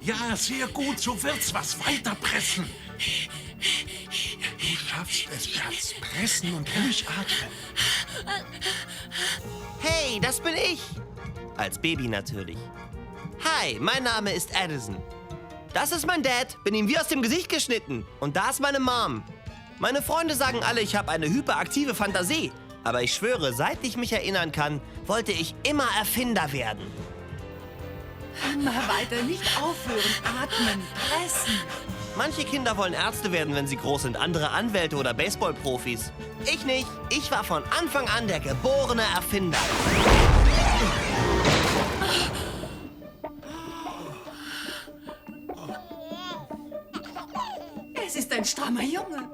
Ja, sehr gut, so wird's was weiterpressen. Du schaffst es, Schatz. Pressen und durchatmen. Hey, das bin ich. Als Baby natürlich. Hi, mein Name ist Addison. Das ist mein Dad, bin ihm wie aus dem Gesicht geschnitten. Und da ist meine Mom. Meine Freunde sagen alle, ich habe eine hyperaktive Fantasie. Aber ich schwöre, seit ich mich erinnern kann, wollte ich immer Erfinder werden. Immer weiter, nicht aufhören, atmen, pressen. Manche Kinder wollen Ärzte werden, wenn sie groß sind, andere Anwälte oder Baseballprofis. Ich nicht. Ich war von Anfang an der geborene Erfinder. Es ist ein strammer Junge.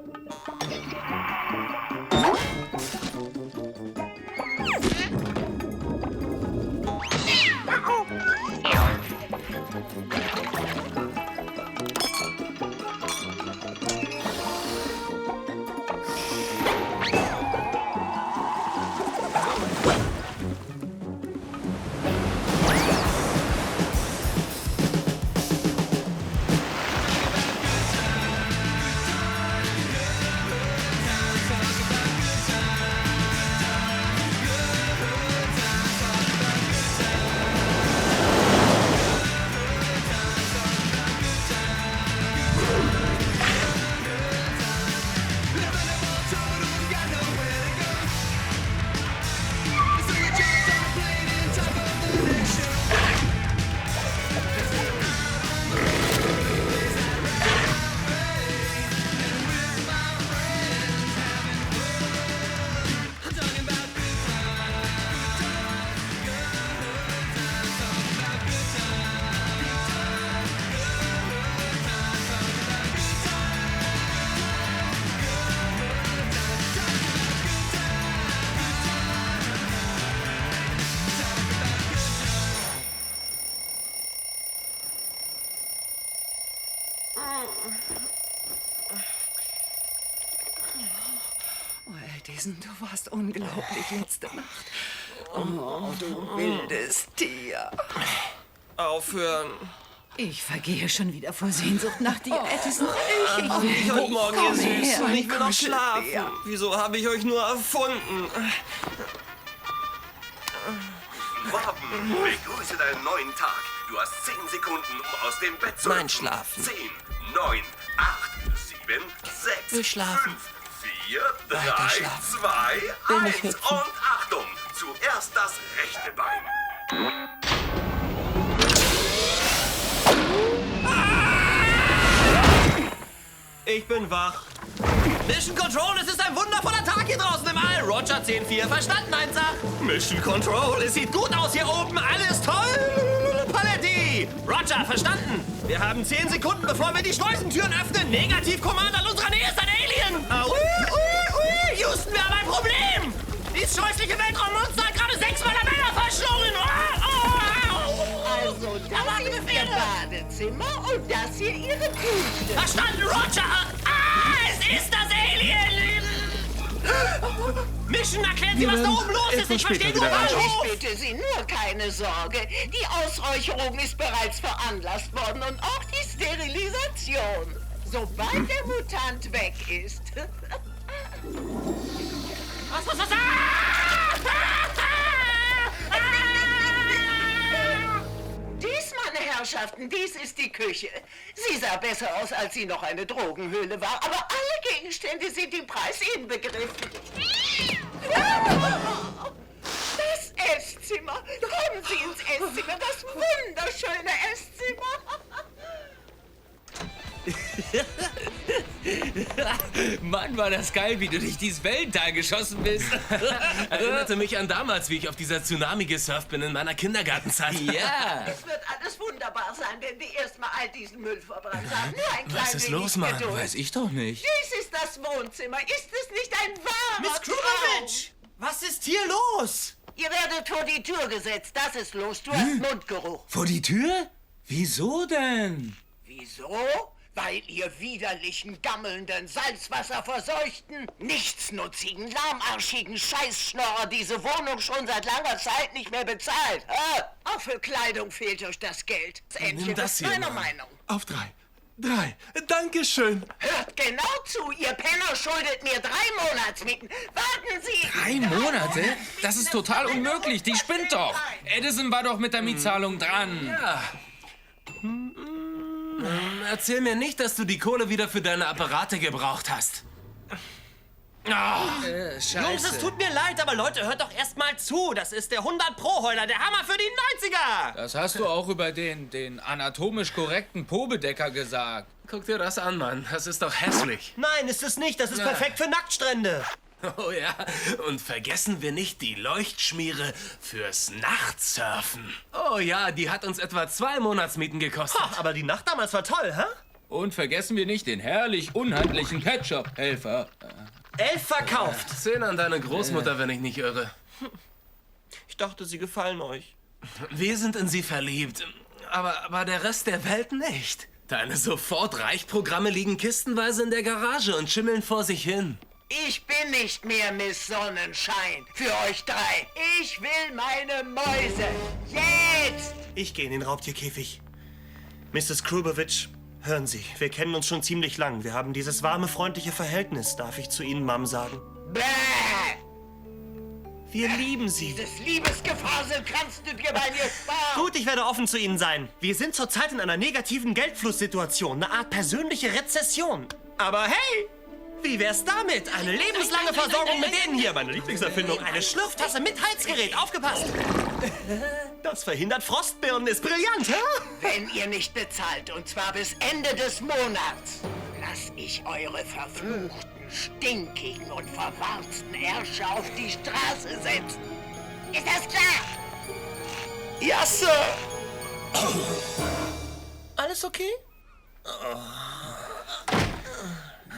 Oh, Addison, du warst unglaublich letzte Nacht. Oh, du wildes Tier. Aufhören. Ich vergehe schon wieder vor Sehnsucht nach dir, Addison. Ich will Heute Morgen, ihr Süßen. Ich will noch schlafen. Kuschelbär. Wieso habe ich euch nur erfunden? Morgen, begrüße deinen neuen Tag. Du hast 10 Sekunden, um aus dem Bett zu Nein, schlafen. 10, 9, 8, 7, 6, Will schlafen. 5, 4, Weiter 3, schlafen. 2, Will 1 nicht hüpfen. und Achtung! Zuerst das rechte Bein. Ich bin wach. Mission Control, es ist ein wundervoller Tag hier draußen im All. Roger 10-4, verstanden, 1-8. Mission Control, es sieht gut aus hier oben. Alles toll. Paletti. Roger, verstanden. Wir haben 10 Sekunden, bevor wir die Schleusentüren öffnen. Negativ-Command an unserer Nähe ist ein Alien. Houston, wir haben ein Problem. Dieses scheußliche Weltraummonster hat gerade 6 meiner Männer verschlungen. Also, das hier ist Ihr Badezimmer und das hier Ihre Küche. Verstanden, Roger! Es ist das Alien! Mission, erklären Sie, was da oben los ist! Ich verstehe nur Ich bitte Sie, nur keine Sorge. Die Ausräucherung ist bereits veranlasst worden und auch die Sterilisation. Sobald der Mutant weg ist. Was? Dies, meine Herrschaften, dies ist die Küche. Sie sah besser aus, als sie noch eine Drogenhöhle war, aber alle Gegenstände sind im Preis inbegriffen. Das Esszimmer. Kommen Sie ins Esszimmer, das wunderschöne Esszimmer. Mann, war das geil, wie du durch dieses Weltall geschossen bist. Erinnerte mich an damals, wie ich auf dieser Tsunami gesurft bin in meiner Kindergartenzeit. Ja. Es wird alles wunderbar sein, wenn wir erstmal all diesen Müll verbrannt haben. Nur ein klein Was ist wenig los, Mann? Geduld. Weiß ich doch nicht. Dies ist das Wohnzimmer. Ist es nicht ein wahrer Miss Traum? Krumovich! Was ist hier los? Ihr werdet vor die Tür gesetzt. Das ist los. Du hast Mundgeruch. Vor die Tür? Wieso denn? Wieso? Weil ihr widerlichen, gammelnden, salzwasserverseuchten, nichtsnutzigen, lahmarschigen Scheißschnorrer diese Wohnung schon seit langer Zeit nicht mehr bezahlt. Auch für Kleidung fehlt euch das Geld. Das Entchen das ist hier, meine Mann. Meinung. Auf 3. 3. Dankeschön. Hört genau zu, ihr Penner schuldet mir 3 Monatsmieten. Warten Sie! 3 Monate? Das ist total unmöglich. Die spinnt doch. Edison war doch mit der Mietzahlung dran. Ja. Erzähl mir nicht, dass du die Kohle wieder für deine Apparate gebraucht hast. Scheiße. Jungs, es tut mir leid, aber Leute, hört doch erst mal zu. Das ist der 100-Pro-Heuler, der Hammer für die 90er. Das hast du auch über den anatomisch korrekten Po-Bedecker gesagt. Guck dir das an, Mann. Das ist doch hässlich. Nein, ist es nicht. Das ist perfekt für Nacktstrände. Oh ja, und vergessen wir nicht die Leuchtschmiere fürs Nachtsurfen. Oh ja, die hat uns etwa 2 Monatsmieten gekostet. Ha, aber die Nacht damals war toll, hä? Und vergessen wir nicht den herrlich unhandlichen Ketchup-Helfer. 11 verkauft. 10 an deine Großmutter, wenn ich nicht irre. Ich dachte, sie gefallen euch. Wir sind in sie verliebt, aber der Rest der Welt nicht. Deine Sofort-Reich-Programme liegen kistenweise in der Garage und schimmeln vor sich hin. Ich bin nicht mehr Miss Sonnenschein für euch 3. Ich will meine Mäuse. Jetzt! Ich gehe in den Raubtierkäfig. Mrs. Krubowitsch, hören Sie, wir kennen uns schon ziemlich lang. Wir haben dieses warme, freundliche Verhältnis. Darf ich zu Ihnen Mom sagen? Bäh! Wir lieben Sie. Dieses Liebesgefasel kannst du dir bei mir sparen. Gut, ich werde offen zu Ihnen sein. Wir sind zurzeit in einer negativen Geldflusssituation. Eine Art persönliche Rezession. Aber hey! Wie wär's damit? Eine lebenslange Versorgung mit denen hier. Meine Lieblingserfindung. Eine Schlürftasse mit Heizgerät. Aufgepasst! Das verhindert Frostbirnen. Ist brillant, hä? Wenn ihr nicht bezahlt, und zwar bis Ende des Monats, lass ich eure verfluchten, stinkigen und verwarzten Ärsche auf die Straße setzen. Ist das klar? Ja, Sir! Alles okay?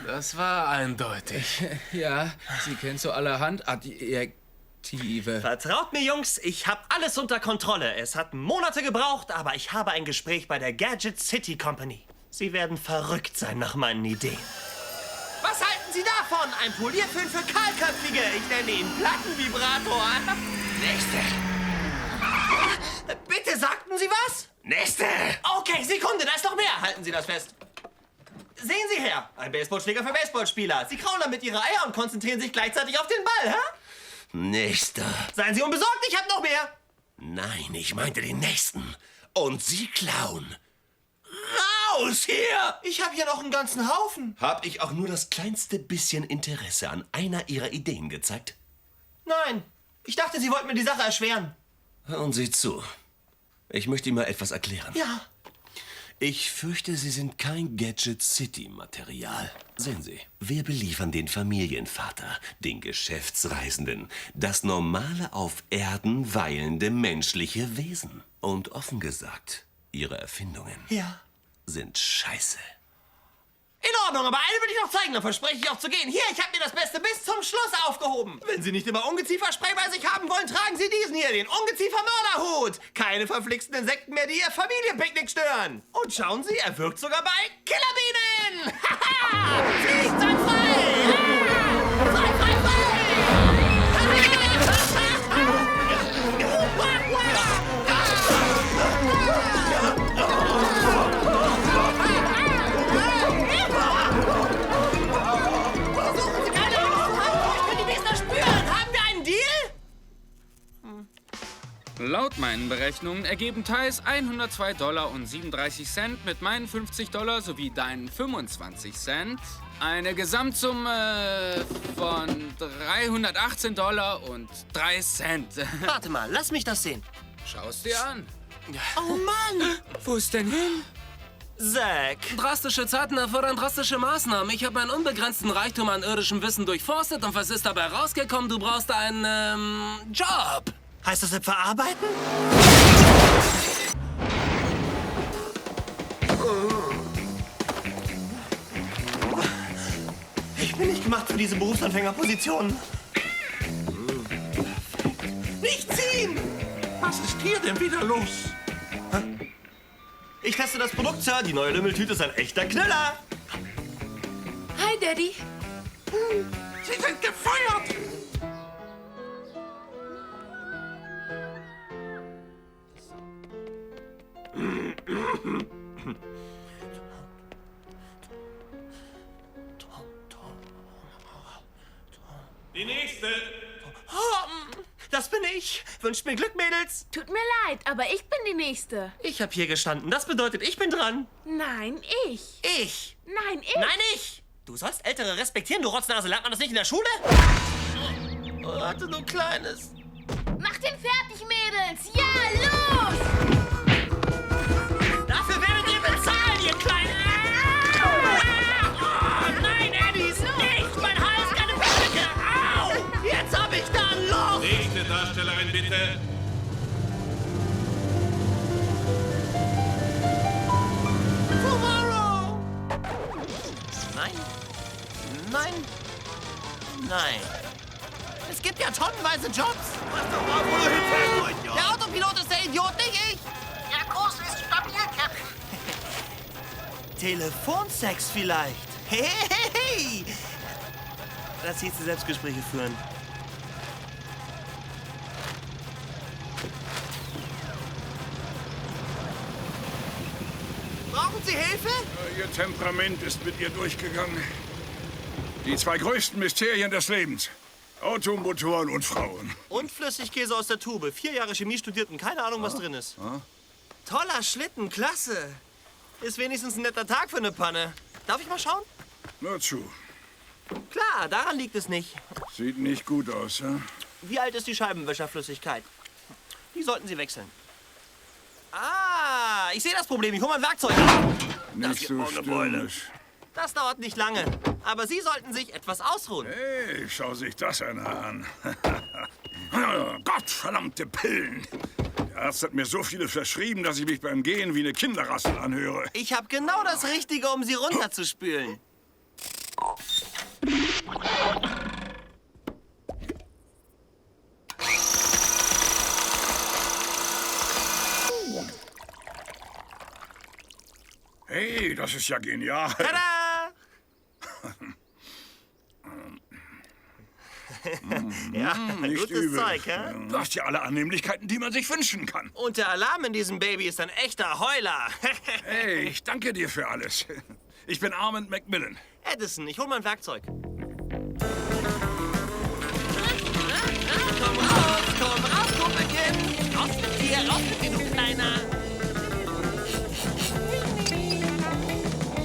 Das war eindeutig. Ja, sie kennt so allerhand Adjektive. Vertraut mir, Jungs, ich habe alles unter Kontrolle. Es hat Monate gebraucht, aber ich habe ein Gespräch bei der Gadget City Company. Sie werden verrückt sein nach meinen Ideen. Was halten Sie davon? Ein Polierföhn für Kahlköpfige. Ich nenne ihn Plattenvibrator. Nächste. Bitte, sagten Sie was? Nächste. Okay, Sekunde, da ist noch mehr. Halten Sie das fest. Sehen Sie her, ein Baseballschläger für Baseballspieler. Sie kauen damit Ihre Eier und konzentrieren sich gleichzeitig auf den Ball, hä? Nächster. Seien Sie unbesorgt, ich habe noch mehr. Nein, ich meinte den nächsten. Und Sie klauen. Raus hier! Ich habe hier noch einen ganzen Haufen. Hab ich auch nur das kleinste bisschen Interesse an einer Ihrer Ideen gezeigt? Nein, ich dachte, Sie wollten mir die Sache erschweren. Hören Sie zu. Ich möchte Ihnen mal etwas erklären. Ja. Ich fürchte, Sie sind kein Gadget City-Material. Sehen Sie, wir beliefern den Familienvater, den Geschäftsreisenden, das normale auf Erden weilende menschliche Wesen. Und offen gesagt, Ihre Erfindungen Ja. sind scheiße. In Ordnung, aber eine will ich noch zeigen, dann verspreche ich auch zu gehen. Hier, ich habe mir das Beste bis zum Schluss aufgehoben. Wenn Sie nicht immer Ungezieferspray bei sich haben wollen, tragen Sie diesen hier, den Ungeziefer-Mörderhut. Keine verflixten Insekten mehr, die Ihr Familienpicknick stören. Und schauen Sie, er wirkt sogar bei Killerbienen. Haha! Fliegt seid frei! Ah! Frei, frei, Laut meinen Berechnungen ergeben Thais $102,37 mit meinen $50 sowie deinen 25 Cent eine Gesamtsumme von $318,03. Warte mal, lass mich das sehen. Schau's dir an. Oh Mann! Wo ist denn hin? Zack. Drastische Zeiten erfordern drastische Maßnahmen. Ich habe meinen unbegrenzten Reichtum an irdischem Wissen durchforstet und was ist dabei rausgekommen? Du brauchst einen, Job. Heißt das etwa arbeiten? Ich bin nicht gemacht für diese Berufsanfängerposition. Nicht ziehen! Was ist hier denn wieder los? Ich ich teste das Produkt, Sir. Die neue Lümmeltüte ist ein echter Knüller. Hi, Daddy. Sie sind gefeuert! Die nächste. Das bin ich. Wünscht mir Glück, Mädels. Tut mir leid, aber ich bin die Nächste. Ich habe hier gestanden. Das bedeutet, ich bin dran. Nein, ich. Ich. Nein, ich. Nein, ich. Du sollst Ältere respektieren, du Rotznase. Lernt man das nicht in der Schule? Oh, warte, du Kleines. Macht ihn fertig, Mädels. Ja, los! Dafür werdet ihr bezahlen, ihr Kleinen. Oh, nein, Eddies, nicht. Mein Hals, keine Picke. Au! Jetzt hab ich da ein Loch. Nächste Darstellerin, bitte. Tomorrow. Nein. Nein. Nein. Es gibt ja tonnenweise Jobs. Pass doch mal, wo du hinfährst, du Idiot. Der Autopilot ist der Idiot, nicht ich. Der Kurs ist stabil, Captain. Telefonsex vielleicht. Hey, hey, hey. Lass hieß Selbstgespräche führen. Brauchen Sie Hilfe? Ihr Temperament ist mit ihr durchgegangen. Die zwei größten Mysterien des Lebens. Automotoren und Frauen. Und Flüssigkäse aus der Tube. 4 Jahre Chemie studiert und keine Ahnung, was drin ist. Toller Schlitten, klasse. Ist wenigstens ein netter Tag für eine Panne. Darf ich mal schauen? Nur zu. Klar, daran liegt es nicht. Sieht nicht gut aus, ja? Wie alt ist die Scheibenwischerflüssigkeit? Die sollten Sie wechseln. Ah, ich sehe das Problem. Ich hole mein Werkzeug. Nicht so stürmisch. Das dauert nicht lange. Aber Sie sollten sich etwas ausruhen. Hey, schau sich das einer an. Gottverdammte Pillen. Der Arzt hat mir so viele verschrieben, dass ich mich beim Gehen wie eine Kinderrassel anhöre. Ich habe genau das Richtige, um Sie runterzuspülen. Hey, das ist ja genial. Tada! Ja, Nicht gutes übel. Zeug, hä? Du hast ja alle Annehmlichkeiten, die man sich wünschen kann. Und der Alarm in diesem Baby ist ein echter Heuler. Hey, ich danke dir für alles. Ich bin Armand Macmillan. Edison, ich hol mein Werkzeug. Komm raus, Kumpelchen. Raus mit dir, du Kleiner.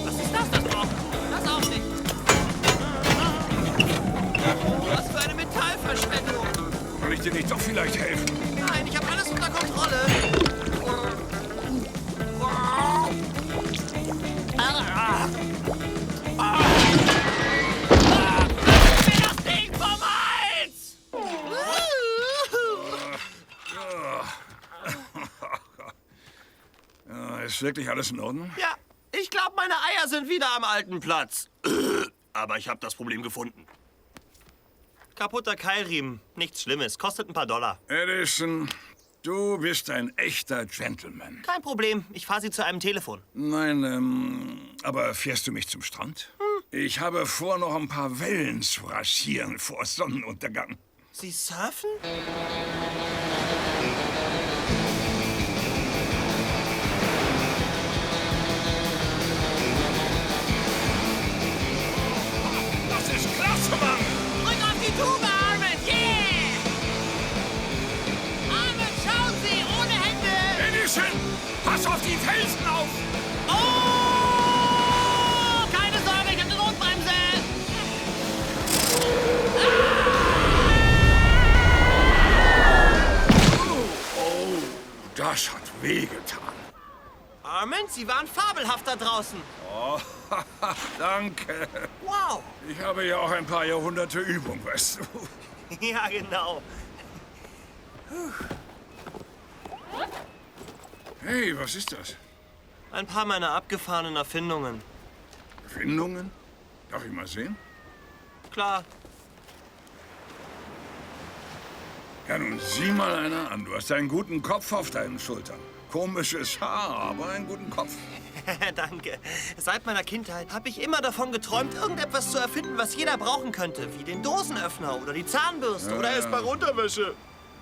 Was ist das da drauf? Das auch nicht. Was für eine Metallverschwendung. Soll ich dir nicht doch vielleicht helfen? Nein, ich habe alles unter Kontrolle. Das Ding vom Hals! Ist wirklich alles in Ordnung? Ja, ich glaube, meine Eier sind wieder am alten Platz. Aber ich habe das Problem gefunden. Kaputter Keilriemen. Nichts Schlimmes. Kostet ein paar $. Edison, du bist ein echter Gentleman. Kein Problem. Ich fahre Sie zu einem Telefon. Nein, aber fährst du mich zum Strand? Ich habe vor, noch ein paar Wellen zu rasieren vor Sonnenuntergang. Sie surfen? Das ist klasse, Mann! Drück auf die Tube, Armin! Yeah! Armin, schauen Sie, ohne Hände! Edison, pass auf die Felsen auf! Oh! Keine Sorge, ich habe eine Notbremse! Das hat wehgetan. Armin, Sie waren fabelhaft da draußen. Oh, danke. Wow. Ich habe ja auch ein paar Jahrhunderte Übung, weißt du. Ja, genau. Hey, was ist das? Ein paar meiner abgefahrenen Erfindungen. Erfindungen? Darf ich mal sehen? Klar. Ja, nun sieh mal einer an. Du hast einen guten Kopf auf deinen Schultern. Komisches Haar, aber einen guten Kopf. Danke. Seit meiner Kindheit habe ich immer davon geträumt, irgendetwas zu erfinden, was jeder brauchen könnte. Wie den Dosenöffner oder die Zahnbürste oder essbare Unterwäsche.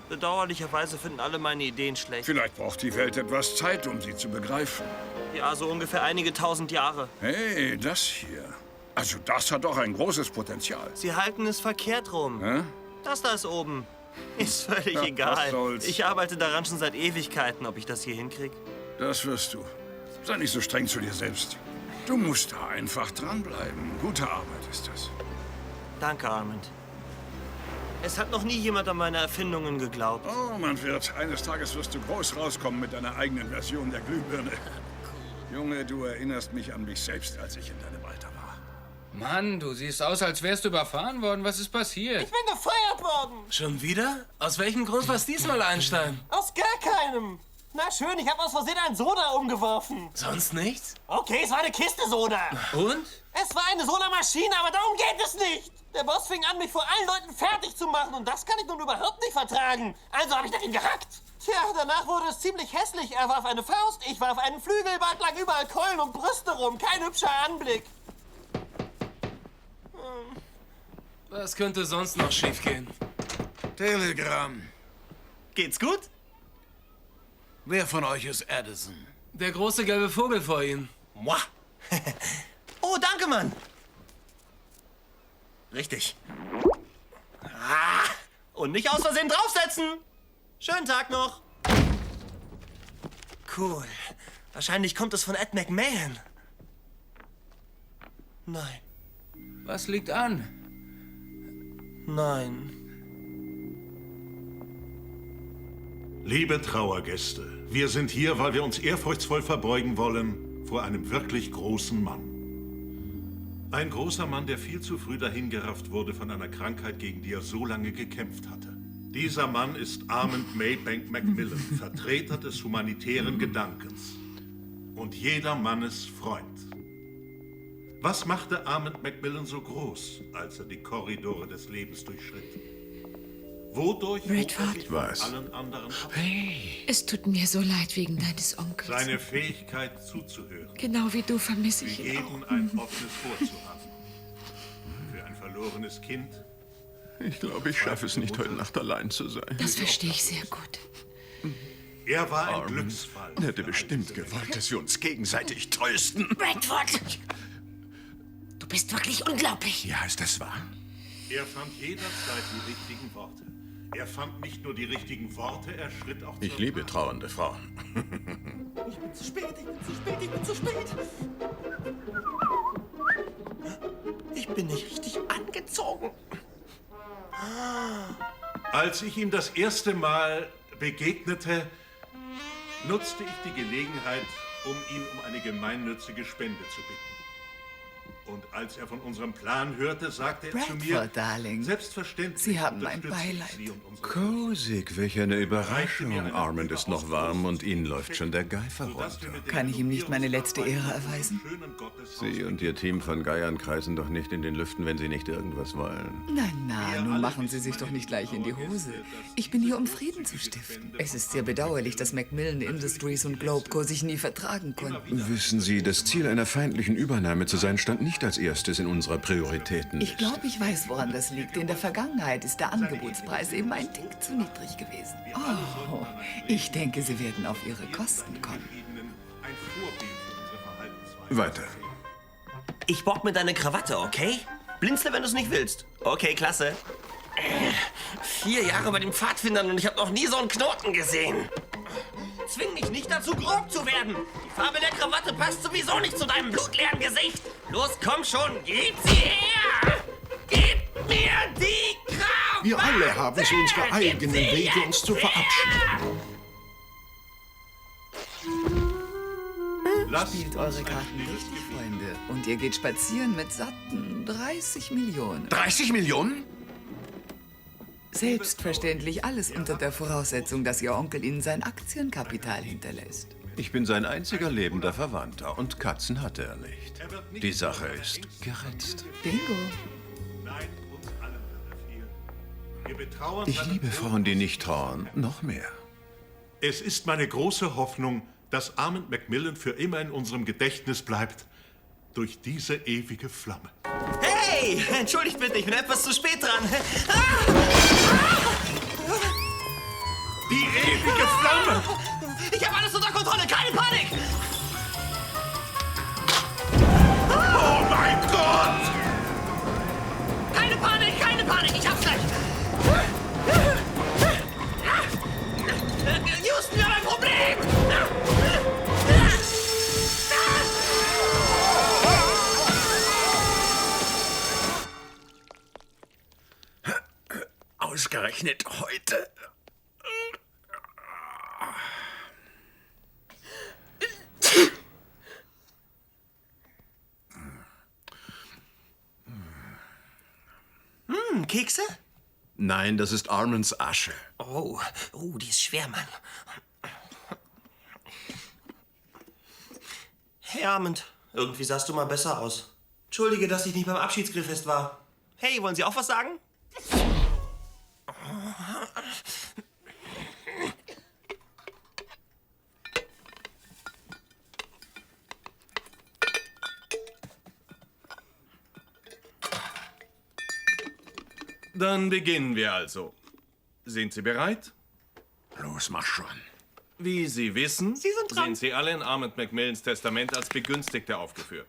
Bedauerlicherweise finden alle meine Ideen schlecht. Vielleicht braucht die Welt etwas Zeit, um sie zu begreifen. Ja, so ungefähr einige tausend Jahre. Hey, das hier. Also das hat doch ein großes Potenzial. Sie halten es verkehrt rum. Hä? Das da ist oben. Ist völlig Ja, egal. was soll's. Ich arbeite daran schon seit Ewigkeiten, ob ich das hier hinkriege. Das wirst du. Sei nicht so streng zu dir selbst. Du musst da einfach dranbleiben. Gute Arbeit ist das. Danke, Armand. Es hat noch nie jemand an meine Erfindungen geglaubt. Oh, mein Wirt, eines Tages wirst du groß rauskommen mit deiner eigenen Version der Glühbirne. Junge, du erinnerst mich an mich selbst, als ich in deinem Alter war. Mann, du siehst aus, als wärst du überfahren worden. Was ist passiert? Ich bin gefeuert worden. Schon wieder? Aus welchem Grund war's diesmal, Einstein? Aus gar keinem. Na schön, ich habe aus Versehen einen Soda umgeworfen. Sonst nichts? Okay, es war eine Kiste Soda. Und? Es war eine Soda-Maschine, aber darum geht es nicht. Der Boss fing an, mich vor allen Leuten fertig zu machen und das kann ich nun überhaupt nicht vertragen. Also habe ich nach ihm gehackt. Tja, danach wurde es ziemlich hässlich. Er warf eine Faust, ich warf einen Flügel, bald lag überall Keulen und Brüste rum. Kein hübscher Anblick. Was könnte sonst noch schiefgehen? Telegramm. Geht's gut? Wer von euch ist Addison? Der große gelbe Vogel vor Ihnen. Moi. Oh, danke, Mann. Richtig. Ah, und nicht aus Versehen draufsetzen. Schönen Tag noch. Cool. Wahrscheinlich kommt es von Ed McMahon. Nein. Was liegt an? Nein. Liebe Trauergäste, wir sind hier, weil wir uns ehrfurchtsvoll verbeugen wollen vor einem wirklich großen Mann. Ein großer Mann, der viel zu früh dahingerafft wurde von einer Krankheit, gegen die er so lange gekämpft hatte. Dieser Mann ist Armand Maybank Macmillan, Vertreter des humanitären Gedankens und jeder Mannes Freund. Was machte Armand Macmillan so groß, als er die Korridore des Lebens durchschritt? Wodurch hob er sich von allen anderen ab? Es tut mir so leid wegen deines Onkels. Seine Fähigkeit zuzuhören. Genau wie du vermisse ich Für ihn jeden auch. ein offenes Ohr zu haben. Für ein verlorenes Kind. Ich glaube, ich schaffe es nicht, heute Nacht allein zu sein. Das verstehe ich sehr gut. Er war ein Glücksfall. Er hätte bestimmt gewollt, dass wir uns gegenseitig trösten. Bradford! Du bist wirklich unglaublich. Ja, ist das wahr? Er fand jederzeit die richtigen Worte. Er fand nicht nur die richtigen Worte, er schritt auch Ich liebe trauernde Frauen. Ich bin zu spät, ich bin zu spät, ich bin zu spät. Ich bin nicht richtig angezogen. Als ich ihm das erste Mal begegnete, nutzte ich die Gelegenheit, um ihn um eine gemeinnützige Spende zu bitten. Und als er von unserem Plan hörte, sagte er zu mir, Bradford, Darling. selbstverständlich Sie haben mein unterstütze ich Beileid. Sie und unsere Kosig, welch eine Überraschung. Armand ist noch warm und Ihnen läuft schon der Geifer runter. Kann ich ihm nicht meine letzte Ehre erweisen? Sie und Ihr Team von Geiern kreisen doch nicht in den Lüften, wenn Sie nicht irgendwas wollen. Na, nun machen Sie sich doch nicht gleich in die Hose. Ich bin hier, um Frieden zu stiften. Es ist sehr bedauerlich, dass Macmillan Industries und Globeco sich nie vertragen konnten. Wissen Sie, das Ziel einer feindlichen Übernahme zu sein, stand nicht als erstes in unserer Prioritäten. Ich glaube, ich weiß, woran das liegt. In der Vergangenheit ist der Angebotspreis eben ein Tick zu niedrig gewesen. Oh, ich denke, Sie werden auf Ihre Kosten kommen. Weiter. Ich bock mir deine Krawatte, okay? Blinzle, wenn du es nicht willst. Okay, klasse. 4 Jahre bei den Pfadfindern und ich habe noch nie so einen Knoten gesehen. Zwing mich nicht dazu, grob zu werden. Die Farbe der Krawatte passt sowieso nicht zu deinem blutleeren Gesicht. Los, komm schon, gib sie her! Gib mir die Krawatte! Wir alle haben so unsere eigenen Wege, uns zu verabschieden. Spielt eure Karten richtig, Freunde. Und ihr geht spazieren mit satten 30 Millionen. 30 Millionen? Selbstverständlich alles unter der Voraussetzung, dass Ihr Onkel Ihnen sein Aktienkapital hinterlässt. Ich bin sein einziger lebender Verwandter und Katzen hatte er nicht. Die Sache ist geritzt. Bingo. Ich liebe Frauen, die nicht trauern, noch mehr. Es ist meine große Hoffnung, dass Armand Macmillan für immer in unserem Gedächtnis bleibt. Durch diese ewige Flamme. Hey, entschuldigt bitte, ich bin etwas zu spät dran. Die ewige Flamme! Ich habe alles unter Kontrolle, keine Panik! Oh mein Gott! Keine Panik, ich hab's gleich! Houston, wir haben ein Problem! Ausgerechnet heute. Kekse? Nein, das ist Armands Asche. Oh, die ist schwer, Mann. Hey, Armand. Irgendwie sahst du mal besser aus. Entschuldige, dass ich nicht beim Abschiedsgrillfest war. Hey, wollen Sie auch was sagen? Dann beginnen wir also. Sind Sie bereit? Los, mach schon. Wie Sie wissen, Sie sind dran. sind Sie alle in Armand Macmillans Testament als Begünstigte aufgeführt.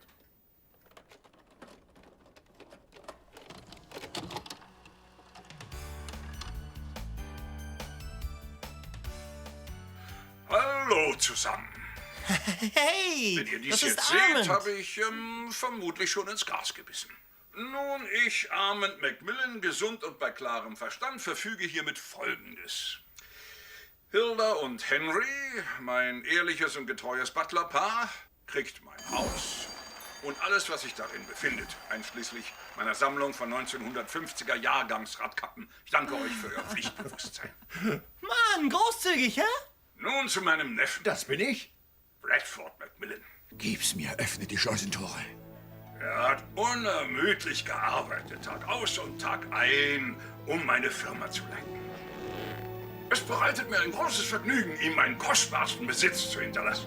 Hallo zusammen. Hey, Wenn ihr dies das ist jetzt seht, Armand. habe ich vermutlich schon ins Gras gebissen. Nun, ich, Armand Macmillan, gesund und bei klarem Verstand, verfüge hiermit Folgendes. Hilda und Henry, mein ehrliches und getreues Butlerpaar, kriegt mein Haus und alles, was sich darin befindet, einschließlich meiner Sammlung von 1950er Jahrgangsradkappen. Ich danke euch für euer Pflichtbewusstsein. Mann, großzügig, hä? Nun zu meinem Neffen. Das bin ich. Bradford Macmillan. Gib's mir, öffne die Schleusentor. Er hat unermüdlich gearbeitet, Tag aus und Tag ein, um meine Firma zu leiten. Es bereitet mir ein großes Vergnügen, ihm meinen kostbarsten Besitz zu hinterlassen.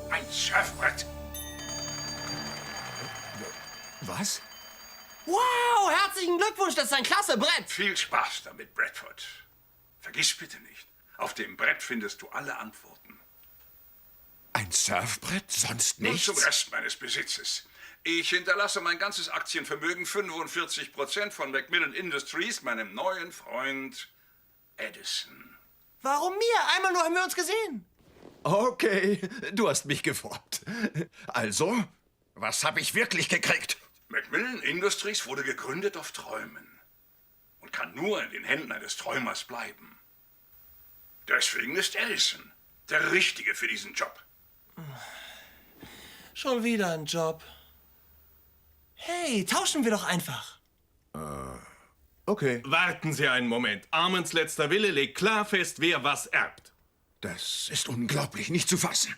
Ein Surfbrett. Was? Wow, herzlichen Glückwunsch, das ist ein klasse Brett. Viel Spaß damit, Bradford. Vergiss bitte nicht, auf dem Brett findest du alle Antworten. Ein Surfbrett? Sonst Nun nichts? zum Rest meines Besitzes. Ich hinterlasse mein ganzes Aktienvermögen, 45% von Macmillan Industries, meinem neuen Freund Edison. Warum mir? Einmal nur haben wir uns gesehen. Okay, du hast mich geformt. Also, was habe ich wirklich gekriegt? Macmillan Industries wurde gegründet auf Träumen und kann nur in den Händen eines Träumers bleiben. Deswegen ist Edison der Richtige für diesen Job. Schon wieder ein Job. Hey, tauschen wir doch einfach. Okay. Warten Sie einen Moment. Armands letzter Wille legt klar fest, wer was erbt. Das ist unglaublich, nicht zu fassen.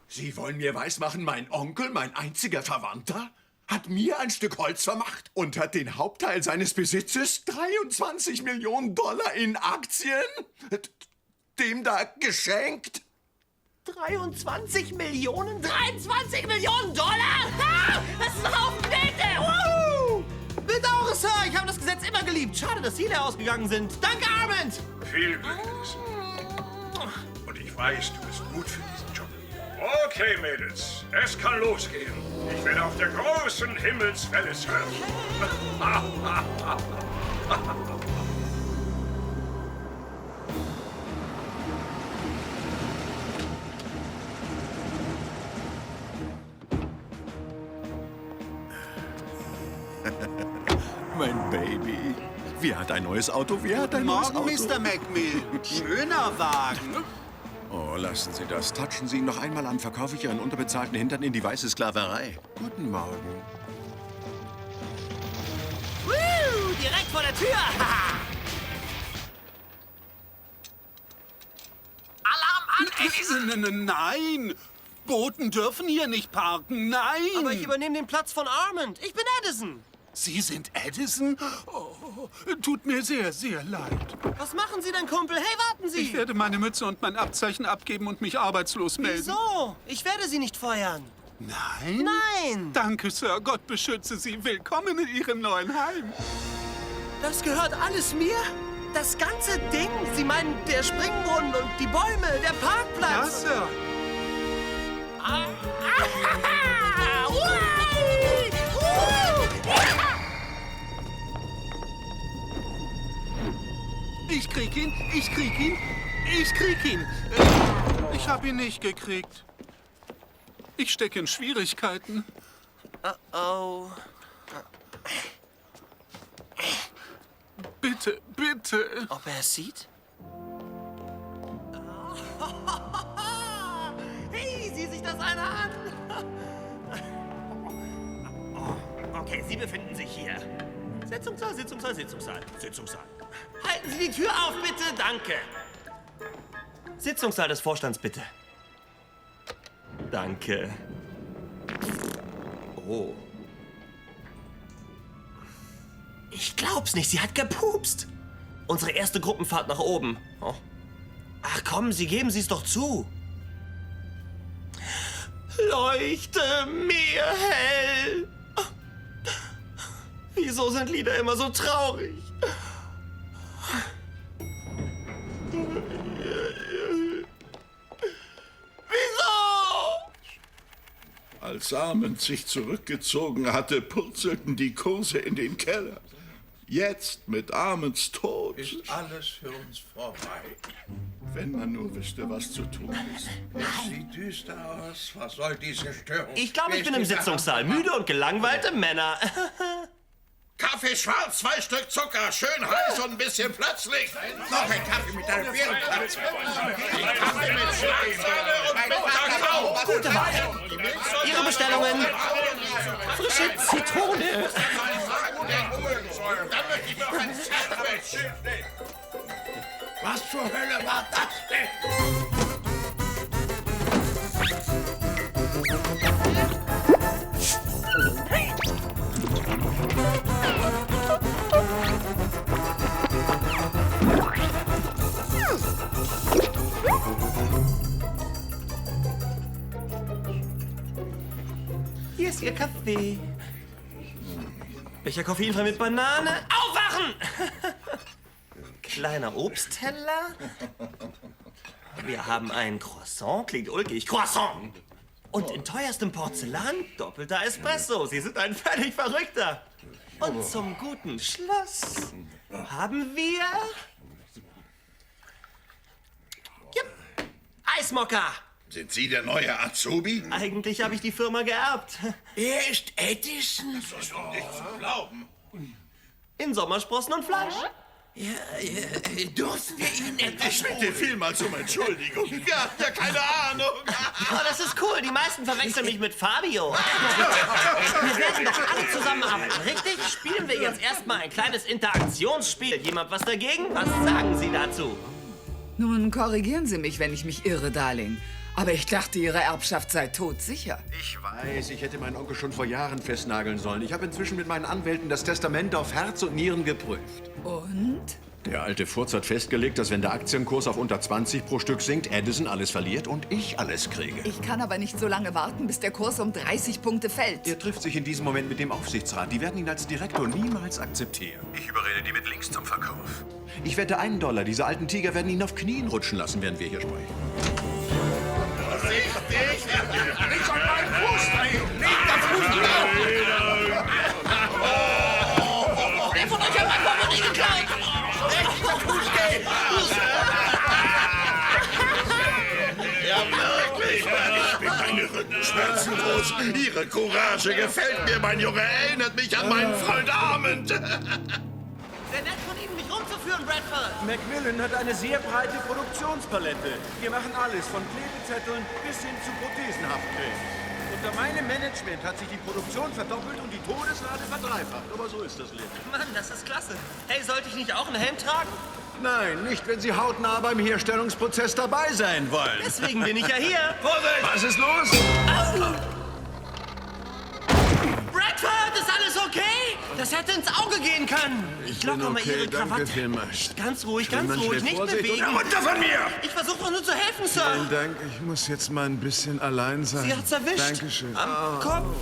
Sie wollen mir weismachen, mein Onkel, mein einziger Verwandter, hat mir ein Stück Holz vermacht und hat den Hauptteil seines Besitzes, 23 Millionen Dollar in Aktien, dem da geschenkt. 23 Millionen? 23 Millionen Dollar? Ha! Das ist ein Haufen Geld, ey! Woohoo! Bedauere, Sir, ich habe das Gesetz immer geliebt. Schade, dass Sie leer ausgegangen sind. Danke, Armand! Viel Glück, Edison. Und ich weiß, du bist gut für diesen Job. Okay, Mädels, es kann losgehen. Ich werde auf der großen Himmelswelle surfen. Mein Baby. Wer hat ein neues Auto? Wer hat ein neues Auto? Mr. Macmillan. Schöner Wagen. Oh, lassen Sie das. Touchen Sie ihn noch einmal an, verkaufe ich Ihren unterbezahlten Hintern in die weiße Sklaverei. Guten Morgen. Woo! Direkt vor der Tür! Alarm an! Nein! Boten dürfen hier nicht parken. Nein! Aber ich übernehme den Platz von Armand. Ich bin Edison. Sie sind Edison? Oh, tut mir sehr, sehr leid. Was machen Sie denn, Kumpel? Hey, warten Sie! Ich werde meine Mütze und mein Abzeichen abgeben und mich arbeitslos melden. Wieso? Ich werde Sie nicht feuern. Nein? Nein! Danke, Sir. Gott beschütze Sie. Willkommen in Ihrem neuen Heim. Das gehört alles mir? Das ganze Ding? Sie meinen, der Springbrunnen und die Bäume, der Parkplatz? Ja, Sir. Ich krieg ihn, ich krieg ihn, ich krieg ihn. Ich hab ihn nicht gekriegt. Ich stecke in Schwierigkeiten. Oh. Bitte, bitte. Ob er es sieht? Hey, sieh sich das einer an. Okay, Sie befinden sich hier. Sitzungssaal, Sitzungssaal, Sitzungssaal, Sitzungssaal. Halten Sie die Tür auf, bitte. Danke. Sitzungssaal des Vorstands, bitte. Danke. Oh. Ich glaub's nicht, sie hat gepupst. Unsere erste Gruppenfahrt nach oben. Oh. Ach komm, Sie geben Sie es doch zu. Leuchte mir hell. Wieso sind Lieder immer so traurig? Wieso? Als Armand sich zurückgezogen hatte, purzelten die Kurse in den Keller. Jetzt, mit Armands Tod, ist alles für uns vorbei. Wenn man nur wüsste, was zu tun ist. Es sieht düster aus. Was soll diese Störung? Ich glaube, ich bin im Sitzungssaal. Müde und gelangweilte Männer. Kaffee schwarz, 2 Stück Zucker, schön heiß und ein bisschen plötzlich. Noch ein Kaffee mit einer Birnenkatze. Kaffee mit Schlagsahne und mit Kakao. Gute Wahl. Ihre Bestellungen. Frische Zitrone. Dann möchte ich noch ein Sandwich. Was zur Hölle war das denn? Hier ist Ihr Kaffee. Becher koffeinfrei mit Banane. Aufwachen! Kleiner Obstteller. Wir haben ein Croissant. Klingt ulkig. Croissant! Und in teuerstem Porzellan doppelter Espresso. Sie sind ein völlig Verrückter. Und zum guten Schluss haben wir... Ja, Eismokka. Sind Sie der neue Azubi? Eigentlich habe ich die Firma geerbt. Er ist Edison? Das ist doch nicht zu glauben. In Sommersprossen und Fleisch. Ja, dürfen wir ihn etwas Ich bitte vielmals um Entschuldigung. Wir hatten ja keine Ahnung. Oh, das ist cool. Die meisten verwechseln mich mit Fabio. Wir werden doch alle zusammenarbeiten, richtig? Spielen wir jetzt erstmal ein kleines Interaktionsspiel. Jemand was dagegen? Was sagen Sie dazu? Nun, korrigieren Sie mich, wenn ich mich irre, Darling. Aber ich dachte, Ihre Erbschaft sei todsicher. Ich weiß, ich hätte meinen Onkel schon vor Jahren festnageln sollen. Ich habe inzwischen mit meinen Anwälten das Testament auf Herz und Nieren geprüft. Und? Der alte Furz hat festgelegt, dass wenn der Aktienkurs auf unter 20 pro Stück sinkt, Edison alles verliert und ich alles kriege. Ich kann aber nicht so lange warten, bis der Kurs um 30 Punkte fällt. Er trifft sich in diesem Moment mit dem Aufsichtsrat. Die werden ihn als Direktor niemals akzeptieren. Ich überrede die mit links zum Verkauf. Ich wette $1. Diese alten Tiger werden ihn auf Knien rutschen lassen, während wir hier sprechen. Nicht an meinen Fuß drehen! Nicht der Fuß Wer von euch hat mein Portemonnaie geklaut? Ja, wirklich. Ich bin meine Rückenschmerzen los. Ihre Courage gefällt mir, mein Junge. Erinnert mich an meinen Freund Armand. Sehr nett von Ihnen, mich rumzuführen, Bradford. Macmillan hat eine sehr breite Produktionspalette. Wir machen alles, von Klebezetteln bis hin zu Prothesenhaftcreme. Unter meinem Management hat sich die Produktion verdoppelt und die Todesrate verdreifacht. Aber so ist das Leben. Mann, das ist klasse. Hey, sollte ich nicht auch einen Helm tragen? Nein, nicht, wenn Sie hautnah beim Herstellungsprozess dabei sein wollen. Deswegen bin ich ja hier. Vorsicht! Was ist los? Bradford, ist alles okay? Das hätte ins Auge gehen können. Ich Locker bin mal okay, Ihre danke Krawatte. vielmals. Ganz ruhig, Wenn man schnell nicht vorsieht bewegen. und runter von mir! Ich versuche doch nur zu helfen, Sir. Vielen Dank, ich muss jetzt mal ein bisschen allein sein. Sie hat's erwischt. Dankeschön. Am Kopf.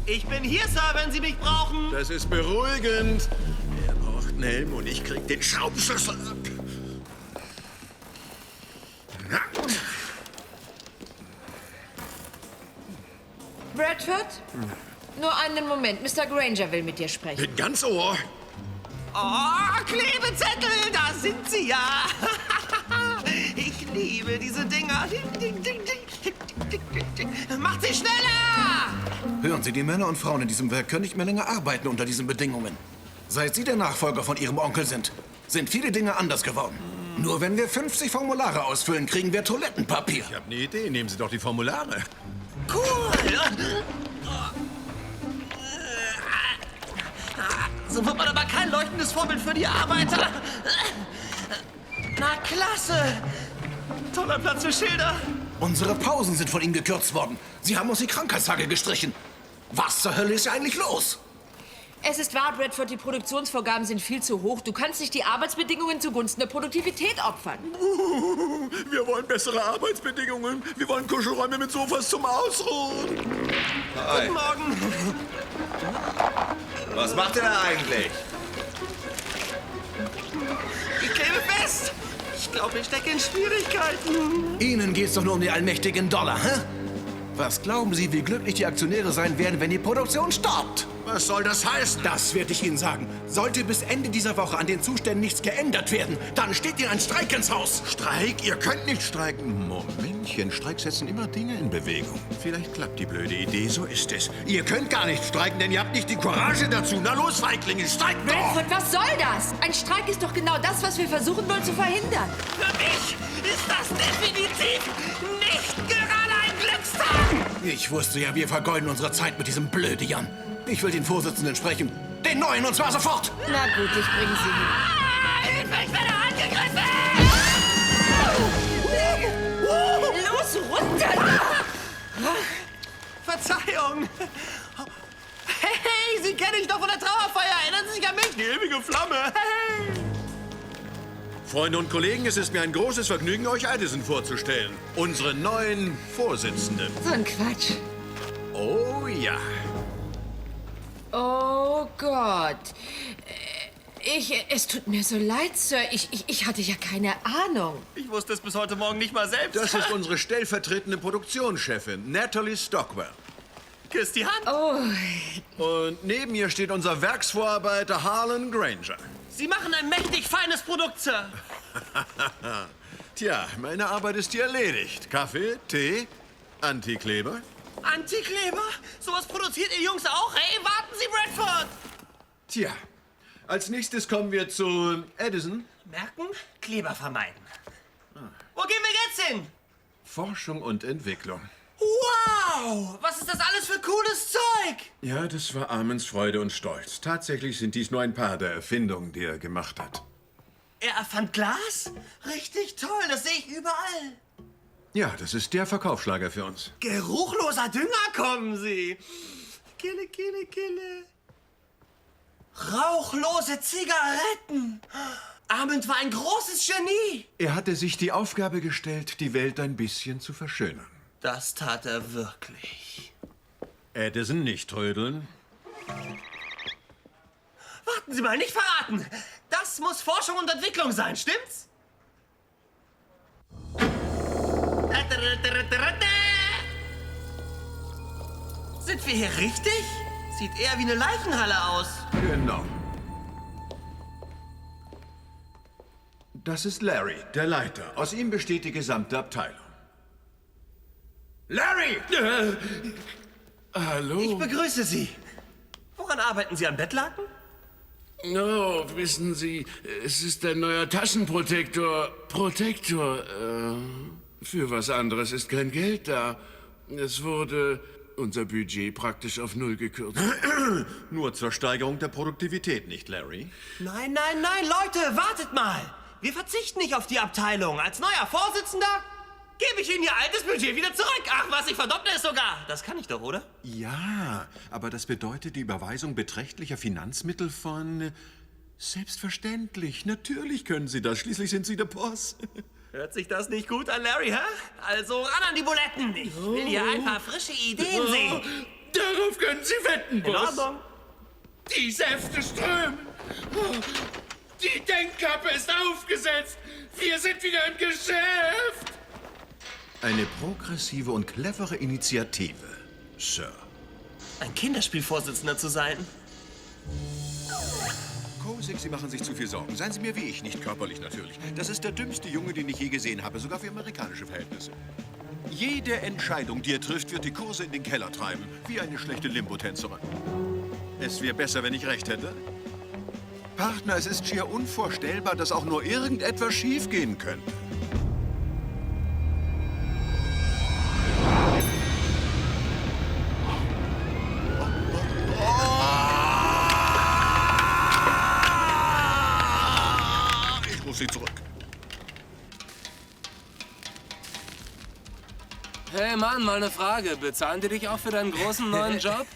Ich bin hier, Sir, wenn Sie mich brauchen. Das ist beruhigend. Er braucht einen Helm und ich krieg den Schraubenschlüssel ab. Bradford? Nur einen Moment. Mr. Granger will mit dir sprechen. Bin ganz Ohr. Oh, Klebezettel, da sind sie ja. Ich liebe diese Dinger. Macht sie schneller! Hören Sie, die Männer und Frauen in diesem Werk können nicht mehr länger arbeiten unter diesen Bedingungen. Seit Sie der Nachfolger von Ihrem Onkel sind viele Dinge anders geworden. Nur wenn wir 50 Formulare ausfüllen, kriegen wir Toilettenpapier. Ich habe eine Idee. Nehmen Sie doch die Formulare. Cool! So wird man aber kein leuchtendes Vorbild für die Arbeiter. Na, klasse! Toller Platz für Schilder. Unsere Pausen sind von Ihnen gekürzt worden. Sie haben uns die Krankheitstage gestrichen. Was zur Hölle ist hier eigentlich los? Es ist wahr, Bradford, die Produktionsvorgaben sind viel zu hoch. Du kannst nicht die Arbeitsbedingungen zugunsten der Produktivität opfern. Wir wollen bessere Arbeitsbedingungen. Wir wollen Kuschelräume mit Sofas zum Ausruhen. Hi. Guten Morgen. Was macht ihr da eigentlich? Ich klebe fest. Ich glaube, ich stecke in Schwierigkeiten. Ihnen geht's doch nur um die allmächtigen Dollar, hä? Was glauben Sie, wie glücklich die Aktionäre sein werden, wenn die Produktion stoppt? Was soll das heißen? Das werde ich Ihnen sagen. Sollte bis Ende dieser Woche an den Zuständen nichts geändert werden, dann steht Ihnen ein Streik ins Haus. Streik? Ihr könnt nicht streiken. Momentchen, Streik setzen immer Dinge in Bewegung. Vielleicht klappt die blöde Idee, so ist es. Ihr könnt gar nicht streiken, denn ihr habt nicht die Courage dazu. Na los, Feiglinge, streikt doch! Bradford, was soll das? Ein Streik ist doch genau das, was wir versuchen wollen zu verhindern. Für mich ist das definitiv nicht gerade ein Glückstag. Ich wusste ja, wir vergeuden unsere Zeit mit diesem Blöde-Jan. Ich will den Vorsitzenden sprechen. Den neuen, und zwar sofort. Na gut, ich bringe sie hin. Hilfe, ich werde angegriffen! Los, runter! Verzeihung. Hey, Sie kenne ich doch von der Trauerfeier. Erinnern Sie sich an mich? Die ewige Flamme. Hey. Freunde und Kollegen, es ist mir ein großes Vergnügen, euch Addison vorzustellen. Unsere neuen Vorsitzenden. So ein Quatsch. Oh ja. Oh Gott. Es tut mir so leid, Sir. Ich hatte ja keine Ahnung. Ich wusste es bis heute Morgen nicht mal selbst. Das ist unsere stellvertretende Produktionschefin, Natalie Stockwell. Küss die Hand. Oh. Und neben ihr steht unser Werksvorarbeiter Harlan Granger. Sie machen ein mächtig feines Produkt, Sir. Tja, meine Arbeit ist hier erledigt. Kaffee, Tee, Antikleber. Antikleber? Sowas produziert ihr Jungs auch? Hey, warten Sie, Bradford! Tja, als nächstes kommen wir zu Addison. Merken? Kleber vermeiden. Wo gehen wir jetzt hin? Forschung und Entwicklung. Wow! Was ist das alles für cooles Zeug? Ja, das war Armens Freude und Stolz. Tatsächlich sind dies nur ein paar der Erfindungen, die er gemacht hat. Er erfand Glas? Richtig toll, das sehe ich überall. Ja, das ist der Verkaufsschlager für uns. Geruchloser Dünger kommen Sie. Kille, kille, kille. Rauchlose Zigaretten. Armand war ein großes Genie. Er hatte sich die Aufgabe gestellt, die Welt ein bisschen zu verschönern. Das tat er wirklich. Addison, nicht trödeln. Warten Sie mal, nicht verraten. Das muss Forschung und Entwicklung sein, stimmt's? Sind wir hier richtig? Sieht eher wie eine Leichenhalle aus. Genau. Das ist Larry, der Leiter. Aus ihm besteht die gesamte Abteilung. Larry! Hallo? Ich begrüße Sie. Woran arbeiten Sie, an Bettlaken? Oh, wissen Sie, es ist ein neuer Taschenprotektor. Für was anderes ist kein Geld da. Es wurde unser Budget praktisch auf Null gekürzt. Nur zur Steigerung der Produktivität, nicht, Larry? Nein, nein, nein, Leute, wartet mal. Wir verzichten nicht auf die Abteilung. Als neuer Vorsitzender gebe ich Ihnen Ihr altes Budget wieder zurück. Ach was, ich verdopple es sogar. Das kann ich doch, oder? Ja, aber das bedeutet die Überweisung beträchtlicher Finanzmittel von... Selbstverständlich, natürlich können Sie das. Schließlich sind Sie der Boss. Hört sich das nicht gut an, Larry, hä? Also ran an die Buletten. Ich will hier ein paar frische Ideen sehen. Darauf können Sie wetten, In Boss. Ordnung. Die Säfte strömen. Die Denkkappe ist aufgesetzt. Wir sind wieder im Geschäft. Eine progressive und clevere Initiative, Sir. Ein Kinderspielvorsitzender zu sein. Kosig, Sie machen sich zu viel Sorgen. Seien Sie mir wie ich, nicht körperlich natürlich. Das ist der dümmste Junge, den ich je gesehen habe, sogar für amerikanische Verhältnisse. Jede Entscheidung, die er trifft, wird die Kurse in den Keller treiben, wie eine schlechte Limbo-Tänzerin. Es wäre besser, wenn ich recht hätte. Partner, es ist schier unvorstellbar, dass auch nur irgendetwas schiefgehen könnte. Ich muss sie zurück. Hey Mann, mal eine Frage. Bezahlen die dich auch für deinen großen neuen Job?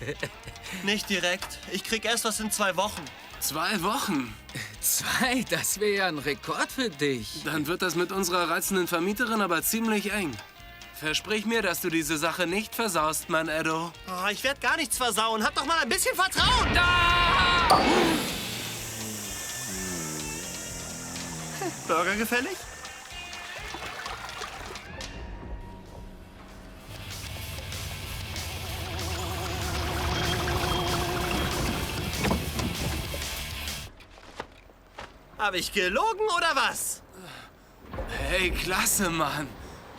Nicht direkt. Ich krieg erst was in 2 Wochen. 2 Wochen? 2? Das wäre ja ein Rekord für dich. Dann wird das mit unserer reizenden Vermieterin aber ziemlich eng. Versprich mir, dass du diese Sache nicht versaust, mein Edo. Oh, ich werde gar nichts versauen. Hab doch mal ein bisschen Vertrauen. Burger gefällig? Habe ich gelogen oder was? Hey, klasse, Mann.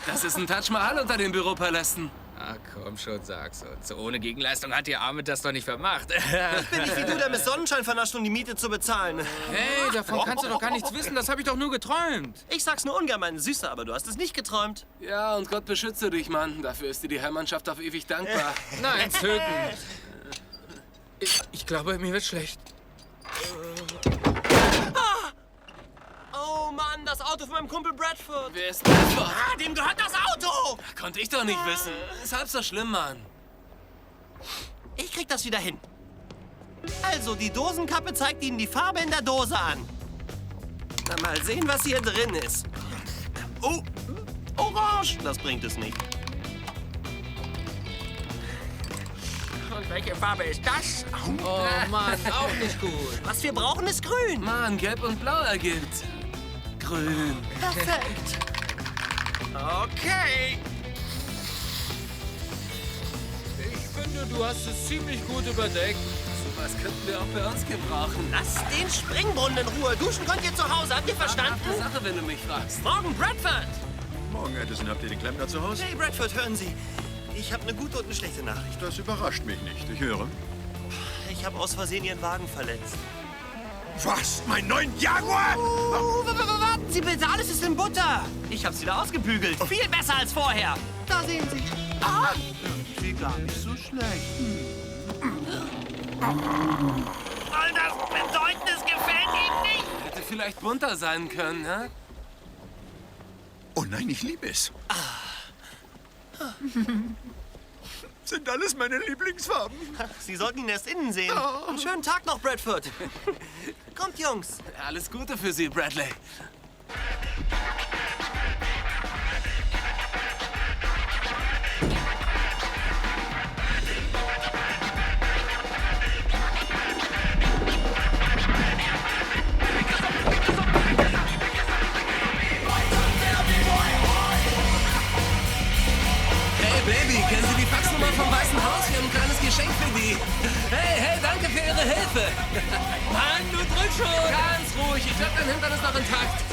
Das ist ein Taj Mahal unter den Büropalästen. Ah, komm schon, sag's uns. Ohne Gegenleistung hat ihr Arme das doch nicht vermacht. Ich bin nicht wie du, der mit Sonnenschein vernascht, um die Miete zu bezahlen. Hey, davon kannst du doch gar nichts wissen. Das habe ich doch nur geträumt. Ich sag's nur ungern, mein Süßer, aber du hast es nicht geträumt. Ja, und Gott beschütze dich, Mann. Dafür ist dir die Herrmannschaft auf ewig dankbar. Nein, töten. Ich glaube, mir wird schlecht. Oh Mann, das Auto von meinem Kumpel Bradford. Wer ist Bradford? Ah, dem gehört das Auto! Konnte ich doch nicht wissen. Ist halb so schlimm, Mann. Ich krieg das wieder hin. Also, die Dosenkappe zeigt Ihnen die Farbe in der Dose an. Na, mal sehen, was hier drin ist. Oh, orange. Das bringt es nicht. Und welche Farbe ist das? Oh Mann, auch nicht gut. Was wir brauchen, ist grün. Mann, gelb und blau ergibt grün. Perfekt. Okay. Ich finde, du hast es ziemlich gut überdeckt. So was könnten wir auch bei uns gebrauchen. Lass den Springbrunnen in Ruhe. Duschen könnt ihr zu Hause. Habt ihr verstanden? Eine Sache, wenn du mich fragst. Morgen, Bradford. Morgen, Edison, habt ihr den Klempner zu Hause? Hey, Bradford, hören Sie. Ich habe eine gute und eine schlechte Nachricht. Das überrascht mich nicht. Ich höre. Ich habe aus Versehen Ihren Wagen verletzt. Was? Mein neuen Jaguar? Warten Sie bitte, alles ist in Butter. Ich hab's wieder ausgebügelt. Viel besser als vorher. Da sehen Sie. Ah, irgendwie gar nicht so schlecht. Soll das bedeuten, es gefällt Ihnen nicht? Hätte vielleicht bunter sein können, ne? Oh nein, ich liebe es. Sind alles meine Lieblingsfarben. Sie sollten ihn erst innen sehen. Einen schönen Tag noch, Bradford. Kommt, Jungs. Alles Gute für Sie, Bradley. Baby, kennen Sie die Faxnummer vom Weißen Haus? Wir haben ein kleines Geschenk für die. Hey, danke für Ihre Hilfe. Mann, du drückst schon. Ganz ruhig, ich glaube, dein Hintern ist noch intakt.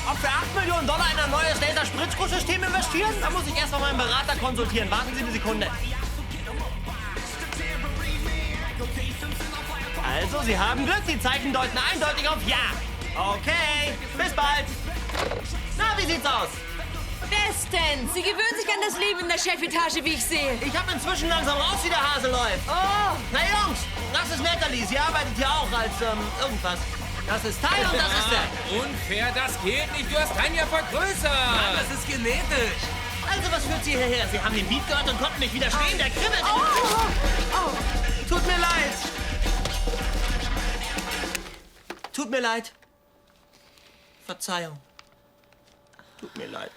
Ob wir $8 Millionen in ein neues Laserspritzguss-System investieren? Da muss ich erst mal meinen Berater konsultieren. Warten Sie eine Sekunde. Also, Sie haben Glück. Die Zeichen deuten eindeutig auf Ja. Okay, bis bald. Na, wie sieht's aus? Bestens. Sie gewöhnen sich an das Leben in der Chefetage, wie ich sehe. Ich hab inzwischen langsam raus, wie der Hase läuft. Oh. Na Jungs, das ist Natalie. Sie arbeitet hier auch als, irgendwas. Das ist Ty und das ist der. Unfair, das geht nicht. Du hast keinen ja vergrößert. Mann, das ist genetisch. Also, was führt Sie hierher? Sie haben den Beat gehört und konnten nicht widerstehen. Der kribbelt. Tut mir leid. Tut mir leid. Verzeihung. Tut mir leid.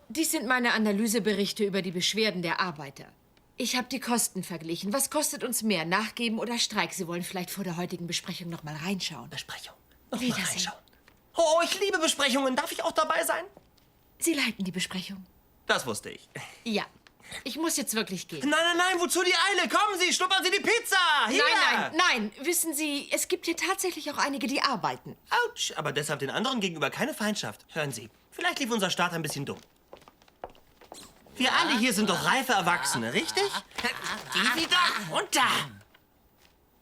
Dies sind meine Analyseberichte über die Beschwerden der Arbeiter. Ich habe die Kosten verglichen. Was kostet uns mehr, Nachgeben oder Streik? Sie wollen vielleicht vor der heutigen Besprechung noch mal reinschauen. Besprechung? Wiedersehen. Oh, ich liebe Besprechungen. Darf ich auch dabei sein? Sie leiten die Besprechung. Das wusste ich. Ja. Ich muss jetzt wirklich gehen. Nein, wozu die Eile? Kommen Sie, schnuppern Sie die Pizza! Hier! Nein. Wissen Sie, es gibt hier tatsächlich auch einige, die arbeiten. Autsch, aber deshalb den anderen gegenüber keine Feindschaft. Hören Sie, vielleicht lief unser Start ein bisschen dumm. Wir alle hier sind doch reife Erwachsene, richtig? Die wieder runter!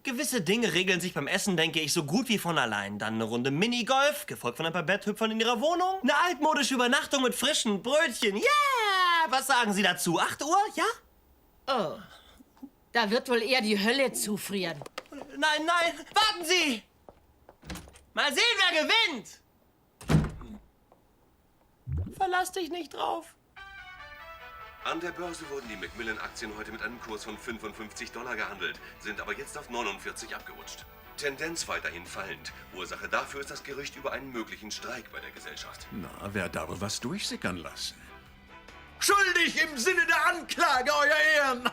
Gewisse Dinge regeln sich beim Essen, denke ich, so gut wie von allein. Dann eine Runde Minigolf, gefolgt von ein paar Betthüpfern in ihrer Wohnung. Eine altmodische Übernachtung mit frischen Brötchen. Ja! Yeah! Was sagen Sie dazu? 8 Uhr, ja? Oh. Da wird wohl eher die Hölle zufrieren. Nein, warten Sie! Mal sehen, wer gewinnt! Verlass dich nicht drauf. An der Börse wurden die Macmillan-Aktien heute mit einem Kurs von $55 gehandelt, sind aber jetzt auf 49 abgerutscht. Tendenz weiterhin fallend. Ursache dafür ist das Gerücht über einen möglichen Streik bei der Gesellschaft. Na, wer darf was durchsickern lassen? Schuldig im Sinne der Anklage, Euer Ehren!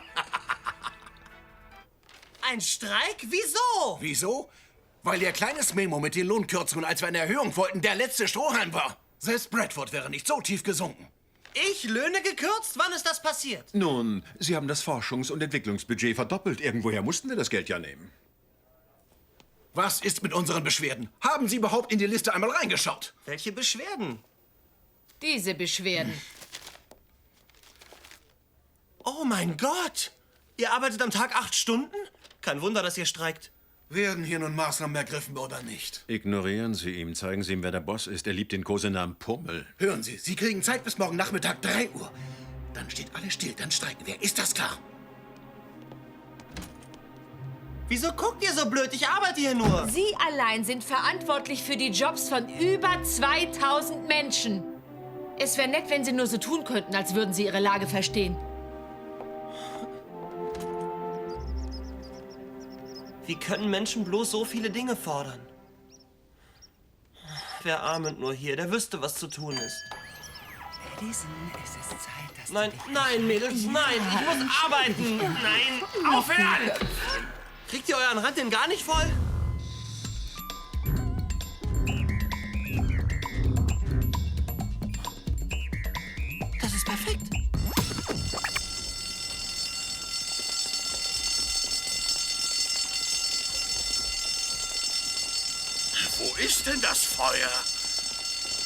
Ein Streik? Wieso? Wieso? Weil Ihr kleines Memo mit den Lohnkürzungen, als wir eine Erhöhung wollten, der letzte Strohhalm war. Selbst Bradford wäre nicht so tief gesunken. Ich Löhne gekürzt? Wann ist das passiert? Nun, Sie haben das Forschungs- und Entwicklungsbudget verdoppelt. Irgendwoher mussten wir das Geld ja nehmen. Was ist mit unseren Beschwerden? Haben Sie überhaupt in die Liste einmal reingeschaut? Welche Beschwerden? Diese Beschwerden. Oh mein Gott! Ihr arbeitet am Tag 8 Stunden? Kein Wunder, dass ihr streikt. Werden hier nun Maßnahmen ergriffen oder nicht? Ignorieren Sie ihn. Zeigen Sie ihm, wer der Boss ist. Er liebt den Kosenamen Pummel. Hören Sie, Sie kriegen Zeit bis morgen Nachmittag 3 Uhr. Dann steht alles still, dann streiken wir. Ist das klar? Wieso guckt ihr so blöd? Ich arbeite hier nur. Sie allein sind verantwortlich für die Jobs von über 2000 Menschen. Es wäre nett, wenn Sie nur so tun könnten, als würden Sie Ihre Lage verstehen. Wie können Menschen bloß so viele Dinge fordern? Wer Armand nur hier, der wüsste, was zu tun ist. Edison, es ist Zeit, dass Nein, nein, Mädels, nein, ich muss arbeiten. Nein, aufhören! Kriegt ihr euren Rand denn gar nicht voll? Das ist perfekt. Wo ist denn das Feuer?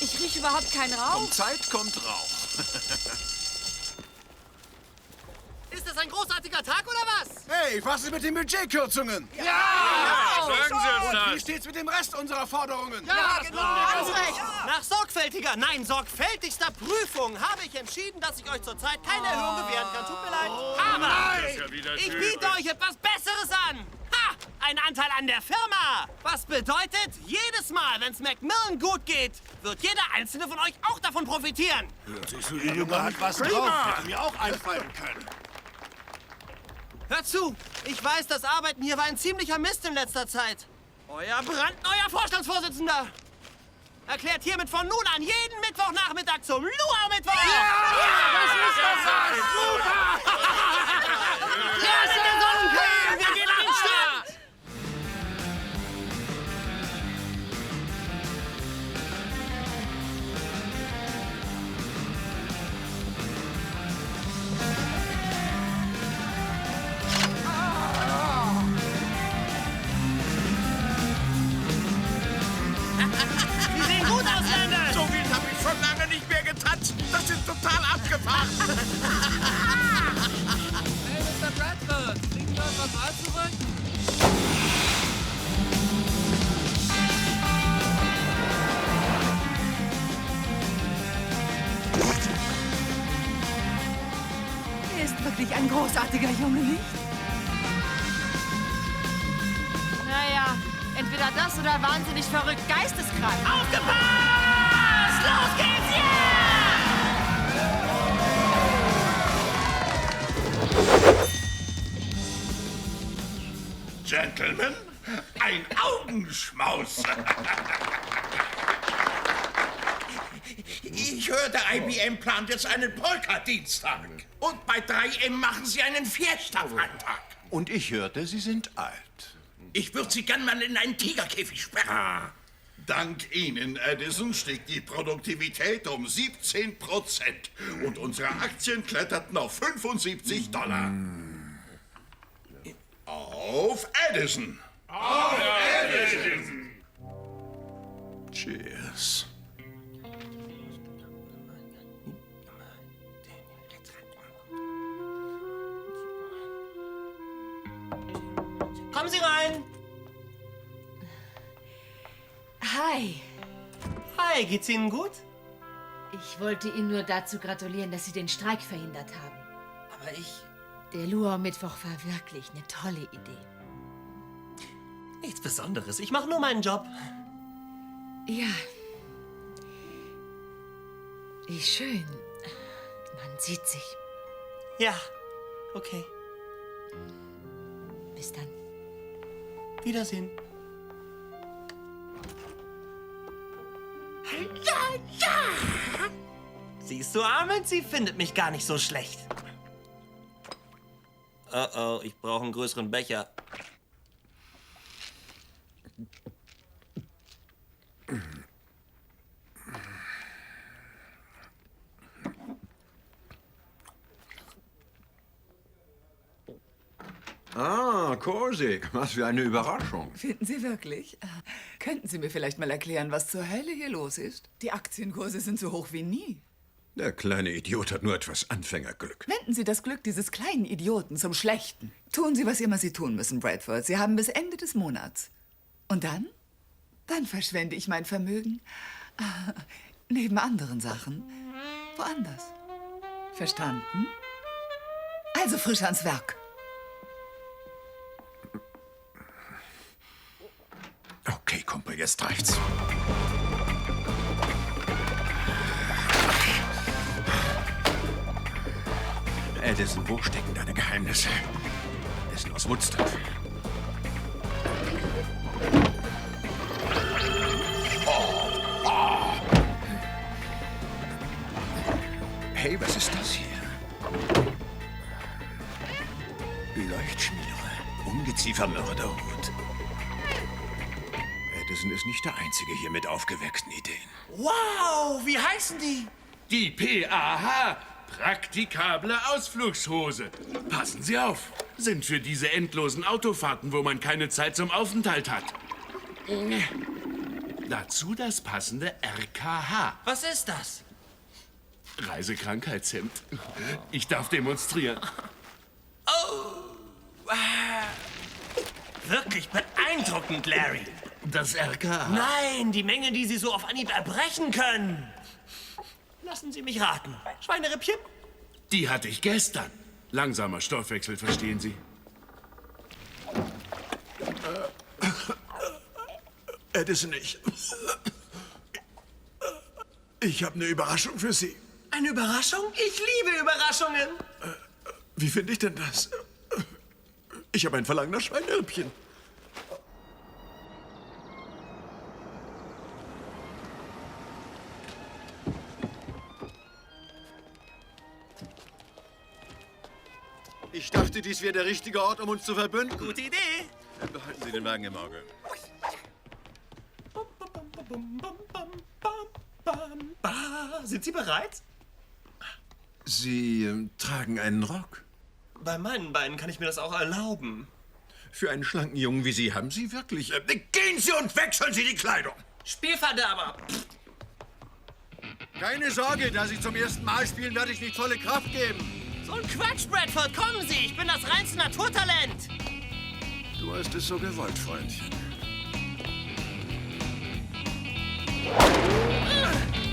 Ich rieche überhaupt keinen Rauch. Um Zeit kommt Rauch. Ist das ein großartiger Tag oder was? Hey, was ist mit den Budgetkürzungen? Ja! Sagen Sie uns das! Und wie steht's mit dem Rest unserer Forderungen? Ja, genau. Ganz recht. Nach sorgfältiger, nein, sorgfältigster Prüfung habe ich entschieden, dass ich euch zurzeit keine Erhöhung gewähren kann. Tut mir leid. Aber ich biete euch etwas Besseres an. Ha! Ein Anteil an der Firma. Was bedeutet, jedes Mal, wenn es Macmillan gut geht, wird jeder einzelne von euch auch davon profitieren. Siehst du, der Junge hat was drauf. Hätte mir auch einfallen können. Hört zu, ich weiß, das Arbeiten hier war ein ziemlicher Mist in letzter Zeit. Euer brandneuer Vorstandsvorsitzender erklärt hiermit von nun an jeden Mittwochnachmittag zum Luau-Mittwoch. Was ist das? Super! Hier ist der Sonnenkönig! Wir gehen an den Start! Sie sehen gut aus, Landon! So wild habe ich schon lange nicht mehr getanzt. Das ist total abgefahren. Hey, Mr. Bradford, kriegen wir unser Mal zurück? Er ist wirklich ein großartiger Junge, nicht? Naja, Entweder das oder wahnsinnig verrückt geisteskrank. Aufgepasst! Los geht's, Gentlemen, ein Augenschmaus. Ich hörte, IBM plant jetzt einen Polka-Dienstag. Und bei 3M machen sie einen Fiesta-Freitag. Und ich hörte, Sie sind alt. Ich würde sie gern mal in einen Tigerkäfig sperren. Dank Ihnen, Edison, stieg die Produktivität um 17%. Und unsere Aktien kletterten auf $75. Auf Edison! Auf Edison! Cheers. Kommen Sie rein. Hi. Hi, geht's Ihnen gut? Ich wollte Ihnen nur dazu gratulieren, dass Sie den Streik verhindert haben. Aber ich... Der Luau-Mittwoch war wirklich eine tolle Idee. Nichts Besonderes. Ich mache nur meinen Job. Ja. Wie schön. Man sieht sich. Ja, okay. Bis dann. Wiedersehen. Ja, ja! Siehst du, Armin, sie findet mich gar nicht so schlecht. Oh, ich brauche einen größeren Becher. Ah, Korsig, was für eine Überraschung. Finden Sie wirklich? Könnten Sie mir vielleicht mal erklären, was zur Hölle hier los ist? Die Aktienkurse sind so hoch wie nie. Der kleine Idiot hat nur etwas Anfängerglück. Wenden Sie das Glück dieses kleinen Idioten zum Schlechten. Tun Sie, was immer Sie tun müssen, Bradford. Sie haben bis Ende des Monats. Und dann? Dann verschwende ich mein Vermögen. Neben anderen Sachen. Woanders. Verstanden? Also frisch ans Werk. Okay, Kumpel, jetzt reicht's. Edison, wo stecken deine Geheimnisse? Edison aus Woodstock. Hey, was ist das hier? Leuchtschmiere, Ungeziefermörderhut. Edison ist nicht der Einzige hier mit aufgeweckten Ideen. Wow, wie heißen die? Die PAH, praktikable Ausflugshose. Passen Sie auf, sind für diese endlosen Autofahrten, wo man keine Zeit zum Aufenthalt hat. Dazu das passende RKH. Was ist das? Reisekrankheitshemd. Ich darf demonstrieren. Wirklich beeindruckend, Larry. Das RKH? Nein, die Menge, die Sie so auf Anhieb erbrechen können. Lassen Sie mich raten. Schweinerippchen? Die hatte ich gestern. Langsamer Stoffwechsel, verstehen Sie? Edison, ich habe eine Überraschung für Sie. Eine Überraschung? Ich liebe Überraschungen. Wie finde ich denn das? Ich habe ein Verlangen nach Schweinerippchen. Ich dachte, dies wäre der richtige Ort, um uns zu verbünden. Gute Idee. Dann behalten Sie den Wagen im Auge. Sind Sie bereit? Sie tragen einen Rock. Bei meinen Beinen kann ich mir das auch erlauben. Für einen schlanken Jungen wie Sie haben Sie wirklich... Gehen Sie und wechseln Sie die Kleidung! Spielverderber! Keine Sorge, da Sie zum ersten Mal spielen, werde ich nicht volle Kraft geben. So ein Quatsch, Bradford, kommen Sie! Ich bin das reinste Naturtalent! Du hast es so gewollt, Freundchen.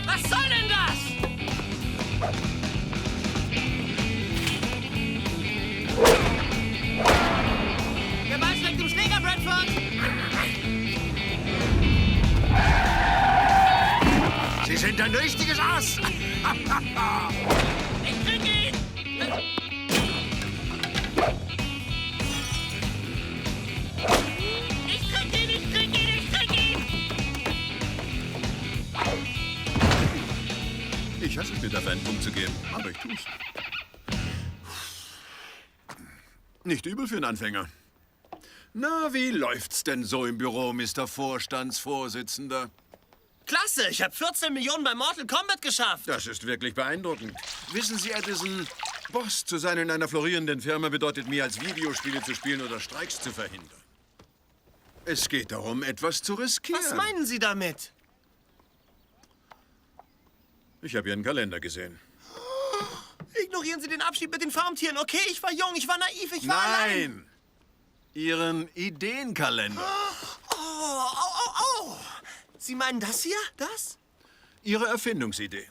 Was soll denn das? Der Ball schlägt im Schläger, Bradford! sind ein richtiges Ass. Ich krieg ihn! Ich krieg ihn, ich krieg ihn, ich krieg ihn! Ich hasse es, mir dabei einen Punkt zu geben, aber ich tu's. Nicht übel für einen Anfänger. Na, wie läuft's denn so im Büro, Mr. Vorstandsvorsitzender? Klasse, ich habe 14 Millionen bei Mortal Kombat geschafft. Das ist wirklich beeindruckend. Wissen Sie, Edison, Boss zu sein in einer florierenden Firma bedeutet mehr als Videospiele zu spielen oder Streiks zu verhindern. Es geht darum, etwas zu riskieren. Was meinen Sie damit? Ich habe Ihren Kalender gesehen. Ignorieren Sie den Abschied mit den Farmtieren, okay? Ich war jung, ich war naiv, ich war allein. Nein! Ihren Ideenkalender. Au. Sie meinen das hier? Das? Ihre Erfindungsidee.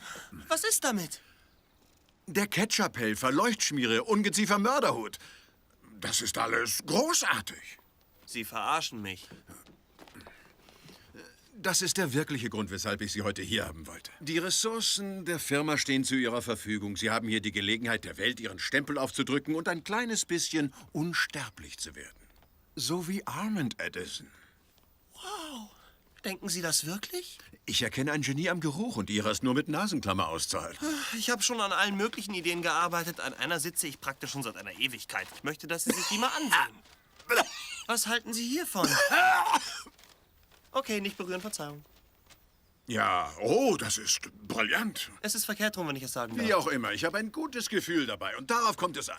Was ist damit? Der Ketchup-Helfer, Leuchtschmiere, Ungeziefer Mörderhut. Das ist alles großartig. Sie verarschen mich. Das ist der wirkliche Grund, weshalb ich Sie heute hier haben wollte. Die Ressourcen der Firma stehen zu Ihrer Verfügung. Sie haben hier die Gelegenheit, der Welt Ihren Stempel aufzudrücken und ein kleines bisschen unsterblich zu werden. So wie Armand Edison. Wow. Denken Sie das wirklich? Ich erkenne ein Genie am Geruch und Ihrer ist nur mit Nasenklammer auszuhalten. Ich habe schon an allen möglichen Ideen gearbeitet. An einer sitze ich praktisch schon seit einer Ewigkeit. Ich möchte, dass Sie sich die mal ansehen. Was halten Sie hiervon? Okay, nicht berühren, Verzeihung. Ja, oh, das ist brillant. Es ist verkehrt rum, wenn ich es sagen darf. Wie auch immer, ich habe ein gutes Gefühl dabei und darauf kommt es an.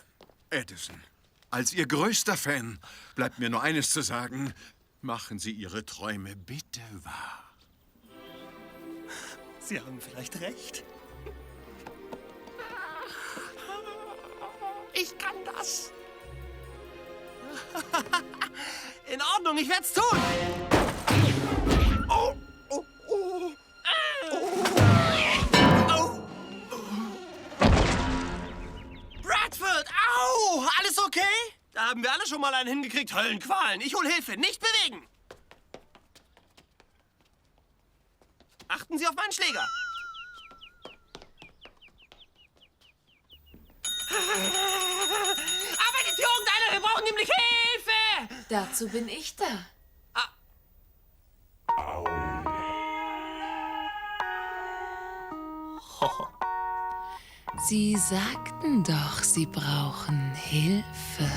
Edison, als Ihr größter Fan bleibt mir nur eines zu sagen. Machen Sie Ihre Träume bitte wahr. Sie haben vielleicht recht. Ich kann das. In Ordnung, ich werde es tun. Oh. Bradford, au! Alles okay? Da haben wir alle schon mal einen hingekriegt. Höllenqualen. Ich hol Hilfe. Nicht bewegen. Achten Sie auf meinen Schläger. Arbeitet hier irgendeiner? Wir brauchen nämlich Hilfe! Dazu bin ich da. Sie sagten doch, Sie brauchen Hilfe.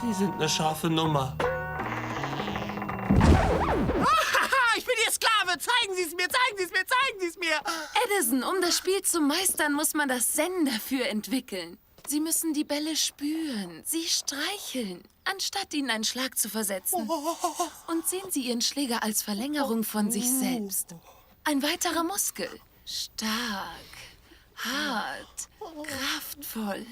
Sie sind eine scharfe Nummer. Ich bin Ihr Sklave! Zeigen Sie es mir, zeigen Sie es mir, zeigen Sie es mir! Edison, um das Spiel zu meistern, muss man das Zen dafür entwickeln. Sie müssen die Bälle spüren, sie streicheln, anstatt ihnen einen Schlag zu versetzen. Und sehen Sie Ihren Schläger als Verlängerung von sich selbst. Ein weiterer Muskel. Stark, hart, kraftvoll.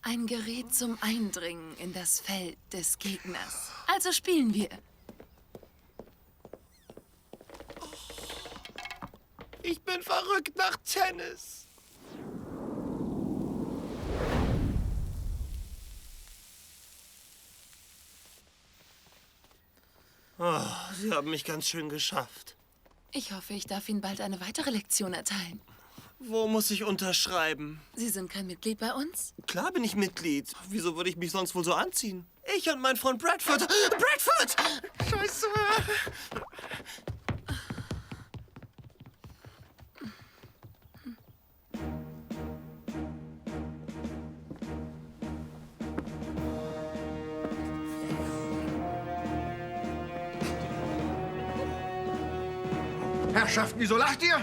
Ein Gerät zum Eindringen in das Feld des Gegners. Also spielen wir. Ich bin verrückt nach Tennis. Oh, Sie haben mich ganz schön geschafft. Ich hoffe, ich darf Ihnen bald eine weitere Lektion erteilen. Wo muss ich unterschreiben? Sie sind kein Mitglied bei uns? Klar bin ich Mitglied. Wieso würde ich mich sonst wohl so anziehen? Ich und mein Freund Bradford. Bradford! Scheiße! Herrschaften, wieso lacht ihr?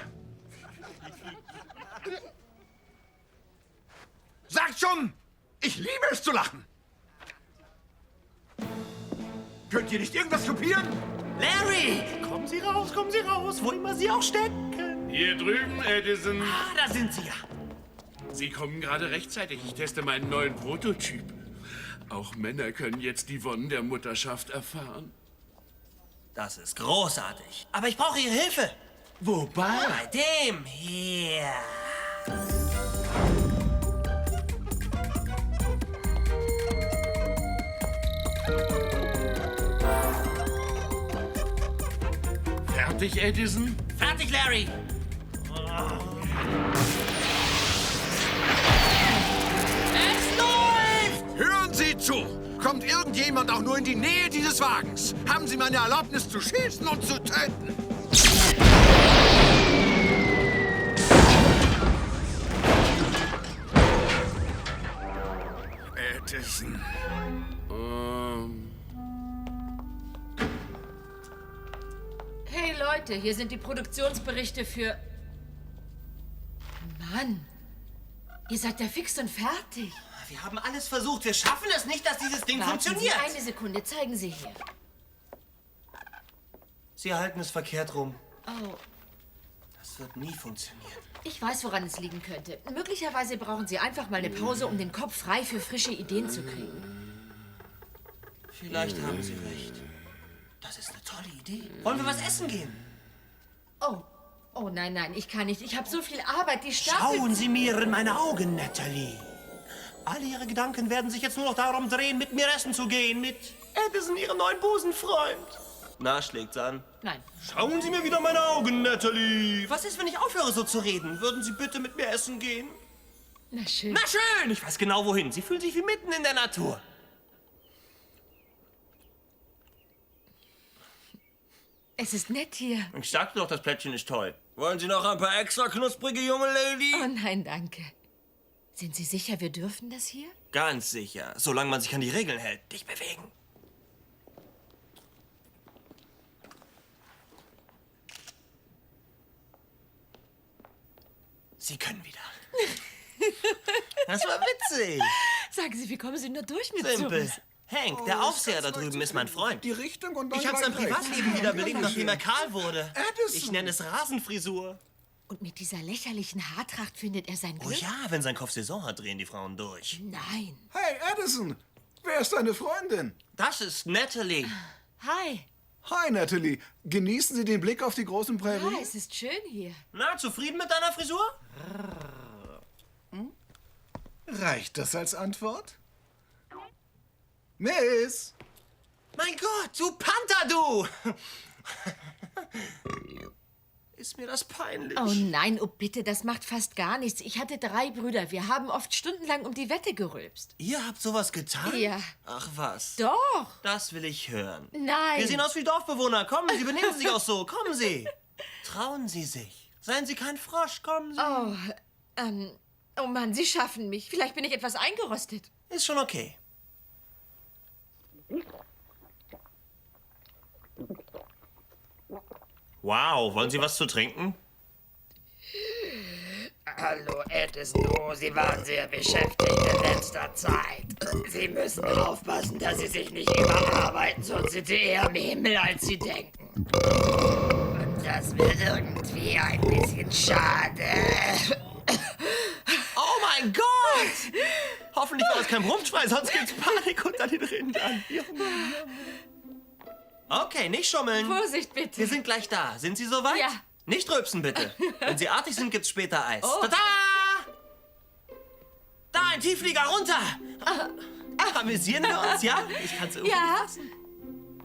Sagt schon! Ich liebe es zu lachen! Könnt ihr nicht irgendwas kopieren? Larry! Kommen Sie raus, wo immer Sie auch stecken. Hier drüben, Edison. Da sind Sie ja. Sie kommen gerade rechtzeitig. Ich teste meinen neuen Prototyp. Auch Männer können jetzt die Wonnen der Mutterschaft erfahren. Das ist großartig. Aber ich brauche Ihre Hilfe. Wobei? Bei dem hier. Fertig, Edison? Fertig, Larry. Kommt irgendjemand auch nur in die Nähe dieses Wagens, haben Sie meine Erlaubnis zu schießen und zu töten. Edison. Hey Leute, hier sind die Produktionsberichte für... Mann, ihr seid ja fix und fertig. Wir haben alles versucht. Wir schaffen es nicht, dass dieses Ding funktioniert. Sie eine Sekunde, zeigen Sie hier. Sie halten es verkehrt rum. Oh, Das wird nie funktionieren. ich weiß, woran es liegen könnte. Möglicherweise brauchen Sie einfach mal eine Pause, um den Kopf frei für frische Ideen zu kriegen. Vielleicht haben Sie recht. Das ist eine tolle Idee. Wollen wir was essen gehen? Oh nein, nein, ich kann nicht. Ich habe so viel Arbeit, die Stapel... Schauen Sie mir in meine Augen, Natalie. Alle Ihre Gedanken werden sich jetzt nur noch darum drehen, mit mir essen zu gehen. Mit Edison, Ihrem neuen Busenfreund. Na, schlägt's an. Nein. Schauen Sie mir wieder in meine Augen, Natalie. Was ist, wenn ich aufhöre, so zu reden? Würden Sie bitte mit mir essen gehen? Na schön. Na schön, ich weiß genau wohin. Sie fühlen sich wie mitten in der Natur. Es ist nett hier. Ich sagte doch, das Plättchen ist toll. Wollen Sie noch ein paar extra knusprige junge Lady? Oh nein, danke. Sind Sie sicher, wir dürfen das hier? Ganz sicher, solange man sich an die Regeln hält. Dich bewegen. Sie können wieder. Das war witzig. Sagen Sie, wie kommen Sie nur durch mit Simpel. sowas? Hank, der Aufseher da drüben, ist mein Freund. Die Richtung und dann Ich habe sein gleich rechts. Privatleben wiederbelebt, nachdem er kahl wurde. Edison. Ich nenne es Rasenfrisur. Und mit dieser lächerlichen Haartracht findet er sein Oh Glück? ja, wenn sein Kopf Saison hat, drehen die Frauen durch. Nein. Hey, Edison, wer ist deine Freundin? Das ist Natalie. Hi. Hi, Natalie. Genießen Sie den Blick auf die großen Ja, Prärie? es ist schön hier. Na, zufrieden mit deiner Frisur? Reicht das als Antwort? Miss! Mein Gott, du Panther, du! Ist mir das peinlich? Oh nein, oh bitte, das macht fast gar nichts. Ich hatte 3 Brüder. Wir haben oft stundenlang um die Wette gerülpst. Ihr habt sowas getan? Ja. Ach was. Doch. Das will ich hören. Nein. Wir sehen aus wie Dorfbewohner. Kommen Sie, benehmen Sie sich auch so. Kommen Sie. Trauen Sie sich. Seien Sie kein Frosch. Kommen Sie. Oh Mann, Sie schaffen mich. Vielleicht bin ich etwas eingerostet. Ist schon okay. Wow, wollen Sie was zu trinken? Hallo, Edison. Oh, Sie waren sehr beschäftigt in letzter Zeit. Sie müssen aufpassen, dass Sie sich nicht überarbeiten, sonst sind Sie eher im Himmel, als Sie denken. Und das wird irgendwie ein bisschen schade. Oh mein Gott! Hoffentlich war das kein Brummschrei, sonst gibt's Panik unter den Rindern. Okay, nicht schummeln. Vorsicht, bitte. Wir sind gleich da. Sind Sie soweit? Ja. Nicht rülpsen, bitte. Wenn Sie artig sind, gibt's später Eis. Oh. Tada! Da, ein Tiefflieger, runter! Amüsieren wir uns, ja? Ich kann's irgendwie Ja. fassen.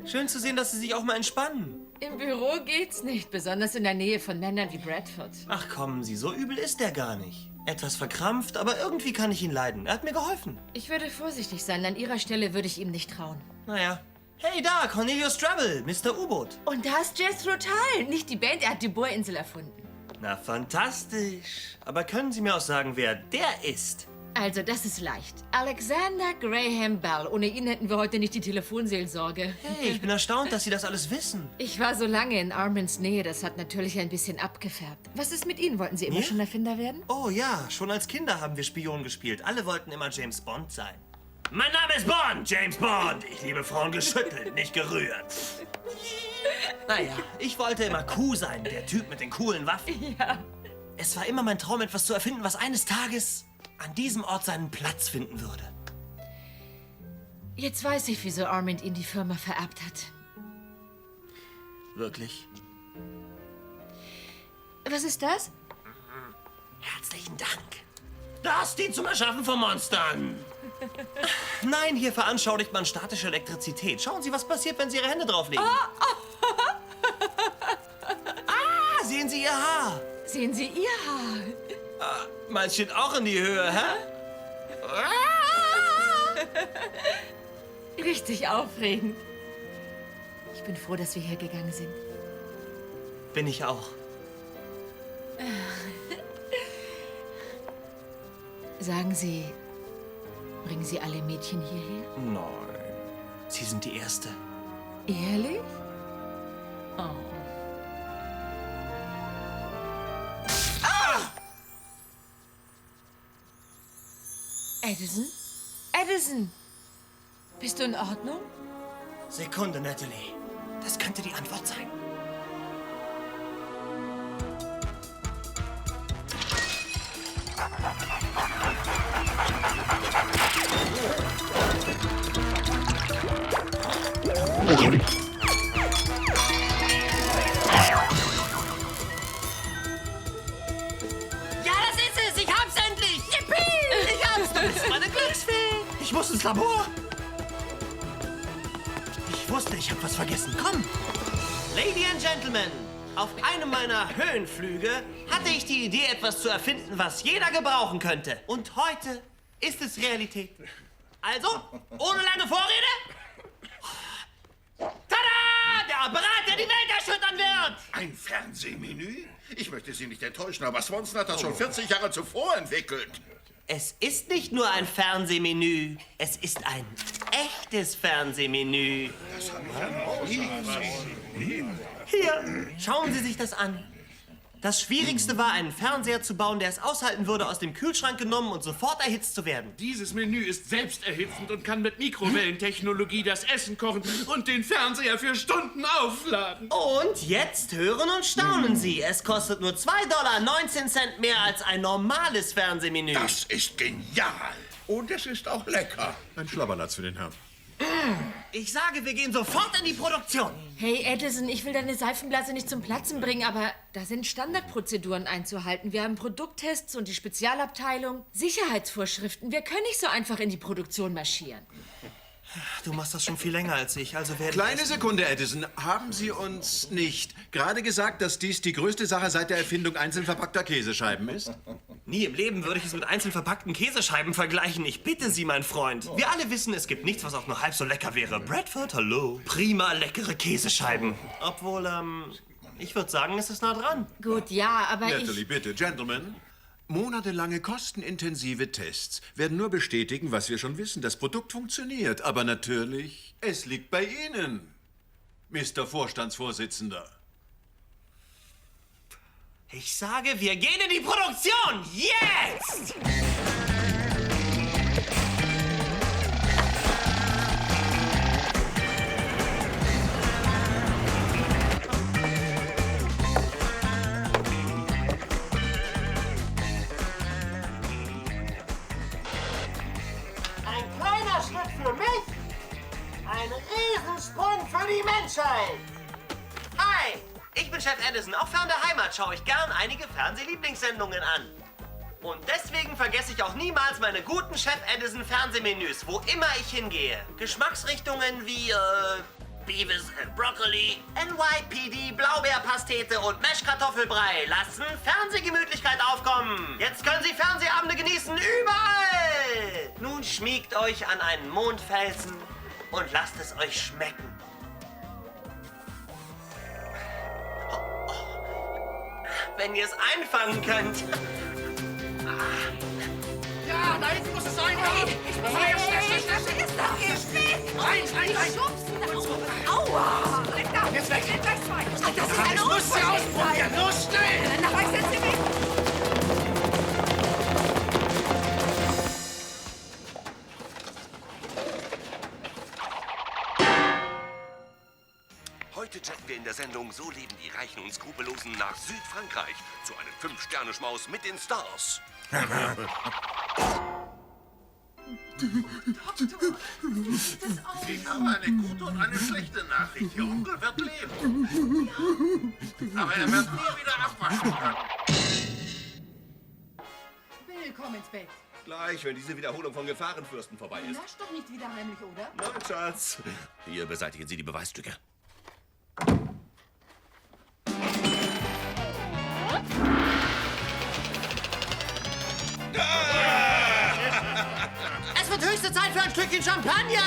Schön zu sehen, dass Sie sich auch mal entspannen. Im Büro geht's nicht, besonders in der Nähe von Männern wie Bradford. Ach, kommen Sie, so übel ist der gar nicht. Etwas verkrampft, aber irgendwie kann ich ihn leiden. Er hat mir geholfen. Ich würde vorsichtig sein. An Ihrer Stelle würde ich ihm nicht trauen. Naja. Hey, da, Cornelius Treble, Mr. U-Boot. Und da ist Jethro Tull. Nicht die Band, er hat die Bohrinsel erfunden. Na, fantastisch. Aber können Sie mir auch sagen, wer der ist? Also, das ist leicht. Alexander Graham Bell. Ohne ihn hätten wir heute nicht die Telefonseelsorge. Hey, ich bin erstaunt, dass Sie das alles wissen. Ich war so lange in Arminds Nähe, das hat natürlich ein bisschen abgefärbt. Was ist mit Ihnen? Wollten Sie immer Ja? schon Erfinder werden? Oh ja, schon als Kinder haben wir Spion gespielt. Alle wollten immer James Bond sein. Mein Name ist Bond, James Bond. Ich liebe Frauen geschüttelt, nicht gerührt. Naja, ich wollte immer Q sein, der Typ mit den coolen Waffen. Ja. Es war immer mein Traum, etwas zu erfinden, was eines Tages an diesem Ort seinen Platz finden würde. Jetzt weiß ich, wieso Armand ihm die Firma vererbt hat. Wirklich? Was ist das? Herzlichen Dank. Das dient zum Erschaffen von Monstern. Nein, hier veranschaulicht man statische Elektrizität. Schauen Sie, was passiert, wenn Sie Ihre Hände drauflegen. Ah, sehen Sie Ihr Haar? Sehen Sie Ihr Haar? Meins steht auch in die Höhe, hä? richtig aufregend. Ich bin froh, dass wir hergegangen sind. Bin ich auch. Sagen Sie, bringen Sie alle Mädchen hierher? Nein. Sie sind die Erste. Ehrlich? Oh. Edison? Edison! Bist du in Ordnung? Sekunde, Natalie. Das könnte die Antwort sein. Ja, das ist es! Ich hab's endlich! Yippie! Ich hab's! Du bist meine Glücksfee! Ich muss ins Labor. Ich wusste, ich habe was vergessen. Komm! Lady and Gentlemen, auf einem meiner Höhenflüge hatte ich die Idee, etwas zu erfinden, was jeder gebrauchen könnte. Und heute ist es Realität. Also, ohne lange Vorrede. Tada! Der Apparat, der die Welt erschüttern wird! Ein Fernsehmenü? Ich möchte Sie nicht enttäuschen, aber Swanson hat das schon 40 Jahre zuvor entwickelt. Es ist nicht nur ein Fernsehmenü, es ist ein echtes Fernsehmenü. Das habe ich ja noch nie gesehen. Hier, schauen Sie sich das an. Das Schwierigste war, einen Fernseher zu bauen, der es aushalten würde, aus dem Kühlschrank genommen und sofort erhitzt zu werden. Dieses Menü ist selbsterhitzend und kann mit Mikrowellentechnologie das Essen kochen und den Fernseher für Stunden aufladen. Und jetzt hören und staunen Sie. Es kostet nur $2,19 mehr als ein normales Fernsehmenü. Das ist genial. Und es ist auch lecker. Ein Schlabberlatz für den Herrn. Ich sage, wir gehen sofort in die Produktion. Hey Edison, ich will deine Seifenblase nicht zum Platzen bringen, aber da sind Standardprozeduren einzuhalten. Wir haben Produkttests und die Spezialabteilung, Sicherheitsvorschriften. Wir können nicht so einfach in die Produktion marschieren. Du machst das schon viel länger als ich, also werde Kleine Sekunde, Edison. Haben Sie uns nicht gerade gesagt, dass dies die größte Sache seit der Erfindung einzeln verpackter Käsescheiben ist? Nie im Leben würde ich es mit einzeln verpackten Käsescheiben vergleichen. Ich bitte Sie, mein Freund. Wir alle wissen, es gibt nichts, was auch nur halb so lecker wäre. Bradford, hallo. Prima leckere Käsescheiben. Obwohl, ich würde sagen, es ist nah dran. Gut, ja, aber Natalie, bitte, Gentlemen. Monatelange kostenintensive Tests werden nur bestätigen, was wir schon wissen. Das Produkt funktioniert. Aber natürlich, es liegt bei Ihnen, Mr. Vorstandsvorsitzender. Ich sage, wir gehen in die Produktion! Jetzt! Ein kleiner Schritt für mich, ein Riesensprung für die Menschheit. Hi, ich bin Chef Edison. Auch fern der Heimat schaue ich gern einige Fernsehlieblingssendungen an. Und deswegen vergesse ich auch niemals meine guten Chef Edison Fernsehmenüs, wo immer ich hingehe. Geschmacksrichtungen wie, Beavis and Broccoli, NYPD, Blaubeerpastete und Mesh-Kartoffelbrei lassen Fernsehgemütlichkeit aufkommen. Jetzt können Sie Fernsehabende genießen überall. Nun schmiegt euch an einen Mondfelsen und lasst es euch schmecken. Wenn ihr es einfangen könnt. Ja, da hinten muss es sein. Aua! Jetzt weg! Ich muss sie ausprobieren! Los, schnell! Na, was setzt sie weg? Heute chatten wir in der Sendung So leben die Reichen und Skrupellosen nach Südfrankreich. Zu einem 5-Sterne-Schmaus mit den Stars. Ich habe eine gute und eine schlechte Nachricht. Ihr Onkel wird leben. Aber er wird nie wieder abwaschen können. Bill, komm ins Bett. Gleich, wenn diese Wiederholung von Gefahrenfürsten vorbei ist. Nasch doch nicht wieder heimlich, oder? Nein, Schatz. Hier beseitigen Sie die Beweisstücke. Es wird höchste Zeit für ein Stückchen Champagner!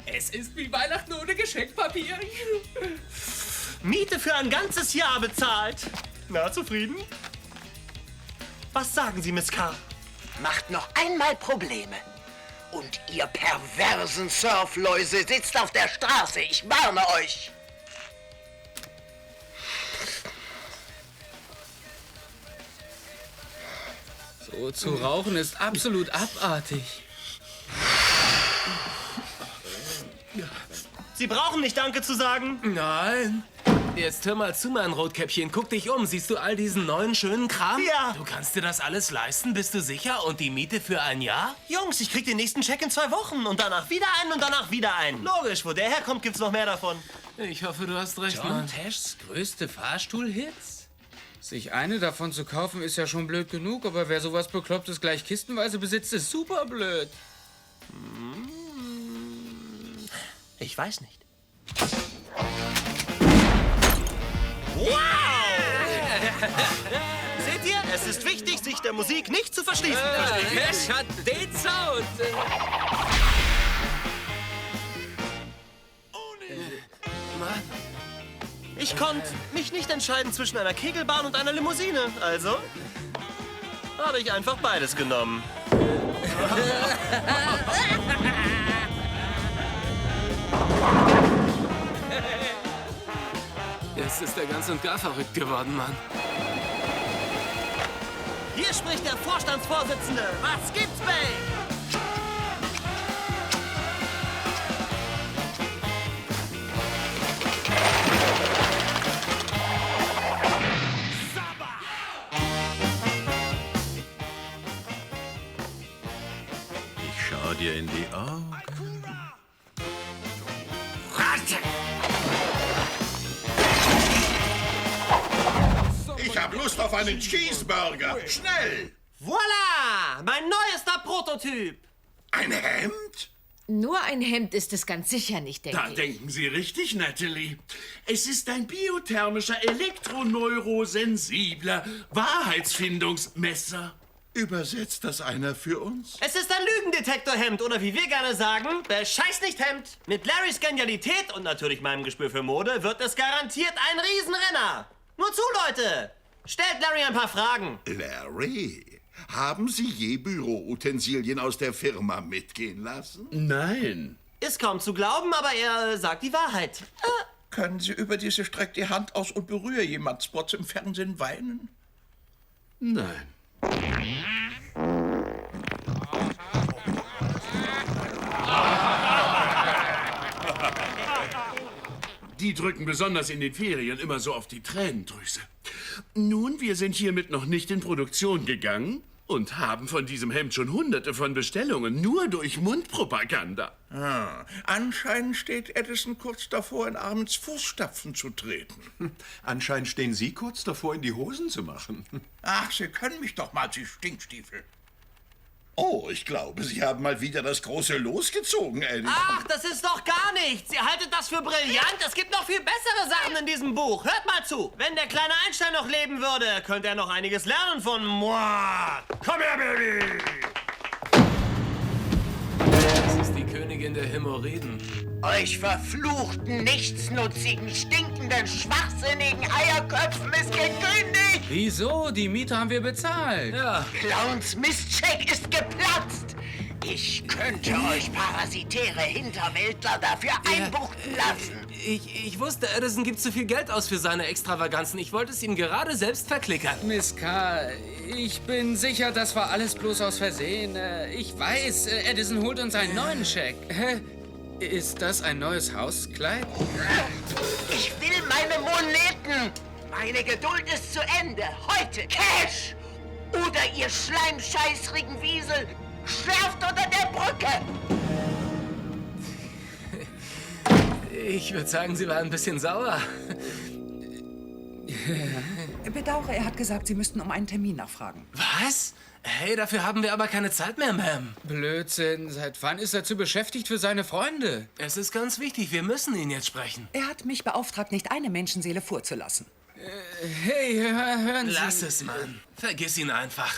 Es ist wie Weihnachten ohne Geschenkpapier. Miete für ein ganzes Jahr bezahlt. Na, zufrieden? Was sagen Sie, Miss K.? Macht noch einmal Probleme. Und ihr perversen Surfläuse sitzt auf der Straße. Ich warne euch. So zu rauchen ist absolut abartig. Sie brauchen nicht Danke zu sagen. Nein. Jetzt hör mal zu, mein Rotkäppchen. Guck dich um. Siehst du all diesen neuen, schönen Kram? Ja. Du kannst dir das alles leisten, bist du sicher? Und die Miete für ein Jahr? Jungs, ich krieg den nächsten Check in 2 Wochen. Und danach wieder einen und danach wieder einen. Logisch, wo der herkommt, gibt's noch mehr davon. Ich hoffe, du hast recht, John Mann. Tashs größte Fahrstuhlhits? Sich eine davon zu kaufen, ist ja schon blöd genug. Aber wer sowas Beklopptes gleich kistenweise besitzt, ist super blöd. Ich weiß nicht. Wow! Seht ihr, es ist wichtig, sich der Musik nicht zu verschließen. Cash hat den Sound. Ich konnte mich nicht entscheiden zwischen einer Kegelbahn und einer Limousine. Also habe ich einfach beides genommen. Jetzt ist er ganz und gar verrückt geworden, Mann. Hier spricht der Vorstandsvorsitzende. Was gibt's, Bay? Ich schau dir in die Augen. Ich hab Lust auf einen Cheeseburger. Schnell! Voila! Mein neuester Prototyp. Ein Hemd? Nur ein Hemd ist es ganz sicher nicht, denke Da ich. denken Sie richtig, Natalie. Es ist ein biothermischer, elektroneurosensibler Wahrheitsfindungsmesser. Übersetzt das einer für uns? Es ist ein Lügendetektorhemd oder wie wir gerne sagen, bescheiß nicht Hemd. Mit Larrys Genialität und natürlich meinem Gespür für Mode wird es garantiert ein Riesenrenner. Nur zu, Leute! Stellt Larry ein paar Fragen. Larry, haben Sie je Büroutensilien aus der Firma mitgehen lassen? Nein. Ist kaum zu glauben, aber er sagt die Wahrheit. Können Sie über diese Streck die Hand aus und berühre jemand Spots im Fernsehen weinen? Nein. Die drücken besonders in den Ferien immer so auf die Tränendrüse. Nun, wir sind hiermit noch nicht in Produktion gegangen und haben von diesem Hemd schon Hunderte von Bestellungen, nur durch Mundpropaganda. Ah, anscheinend steht Edison kurz davor, in Arminds Fußstapfen zu treten. Anscheinend stehen Sie kurz davor, in die Hosen zu machen. Ach, Sie können mich doch mal, Sie Stinkstiefel. Oh, ich glaube, Sie haben mal wieder das große Los gezogen, Eddie. Ach, das ist doch gar nichts. Ihr haltet das für brillant. Es gibt noch viel bessere Sachen in diesem Buch. Hört mal zu. Wenn der kleine Einstein noch leben würde, könnte er noch einiges lernen von moi. Komm her, Baby. Das ist die Königin der Hämorrhoiden. Euch verfluchten, nichtsnutzigen, stinkenden, schwachsinnigen Eierköpfen ist gekündigt! Wieso? Die Miete haben wir bezahlt. Ja. Clowns Mistcheck ist geplatzt! Ich könnte euch parasitäre Hinterwäldler dafür einbuchten lassen! Ich wusste, Edison gibt zu viel Geld aus für seine Extravaganzen. Ich wollte es ihm gerade selbst verklickern. Miss K., ich bin sicher, das war alles bloß aus Versehen. Ich weiß, Edison holt uns einen neuen Scheck. Hä? Ist das ein neues Hauskleid? Ich will meine Moneten! Meine Geduld ist zu Ende! Heute Cash! Oder ihr schleimscheißrigen Wiesel schlaft unter der Brücke! Ich würde sagen, sie war ein bisschen sauer. Bedauere, er hat gesagt, Sie müssten um einen Termin nachfragen. Was? Hey, dafür haben wir aber keine Zeit mehr, Ma'am. Blödsinn. Seit wann ist er zu beschäftigt für seine Freunde? Es ist ganz wichtig. Wir müssen ihn jetzt sprechen. Er hat mich beauftragt, nicht eine Menschenseele vorzulassen. Hey, hören Sie... Lass es, Mann. Vergiss ihn einfach.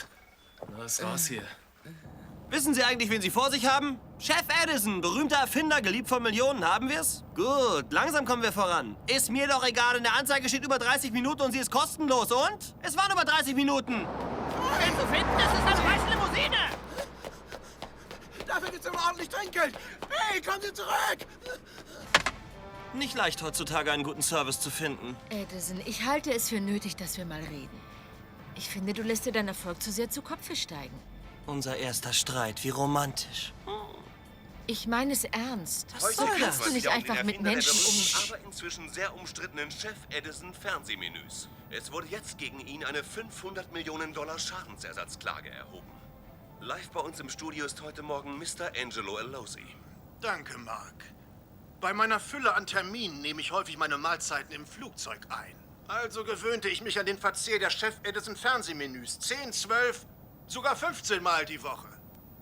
Los, raus hier. Wissen Sie eigentlich, wen Sie vor sich haben? Chef Edison, berühmter Erfinder, geliebt von Millionen. Haben wir's? Gut, langsam kommen wir voran. Ist mir doch egal, in der Anzeige steht über 30 Minuten und sie ist kostenlos. Und? Es waren über 30 Minuten. Den zu finden, das ist eine weiße Limousine! Dafür gibt's immer ordentlich Trinkgeld. Hey, kommen Sie zurück! Nicht leicht heutzutage einen guten Service zu finden. Edison, ich halte es für nötig, dass wir mal reden. Ich finde, du lässt dir deinen Erfolg zu sehr zu Kopfe steigen. Unser erster Streit, wie romantisch. Ich meine es ernst. Heute So kannst du nicht einfach mit Menschen aber inzwischen sehr umstrittenen Chef Edison Fernsehmenüs. Es wurde jetzt gegen ihn eine $500 Millionen Schadensersatzklage erhoben. Live bei uns im Studio ist heute Morgen Mr. Angelo Alosi. Danke, Mark. Bei meiner Fülle an Terminen nehme ich häufig meine Mahlzeiten im Flugzeug ein. Also gewöhnte ich mich an den Verzehr der Chef Edison Fernsehmenüs 10, 12, sogar 15 Mal die Woche.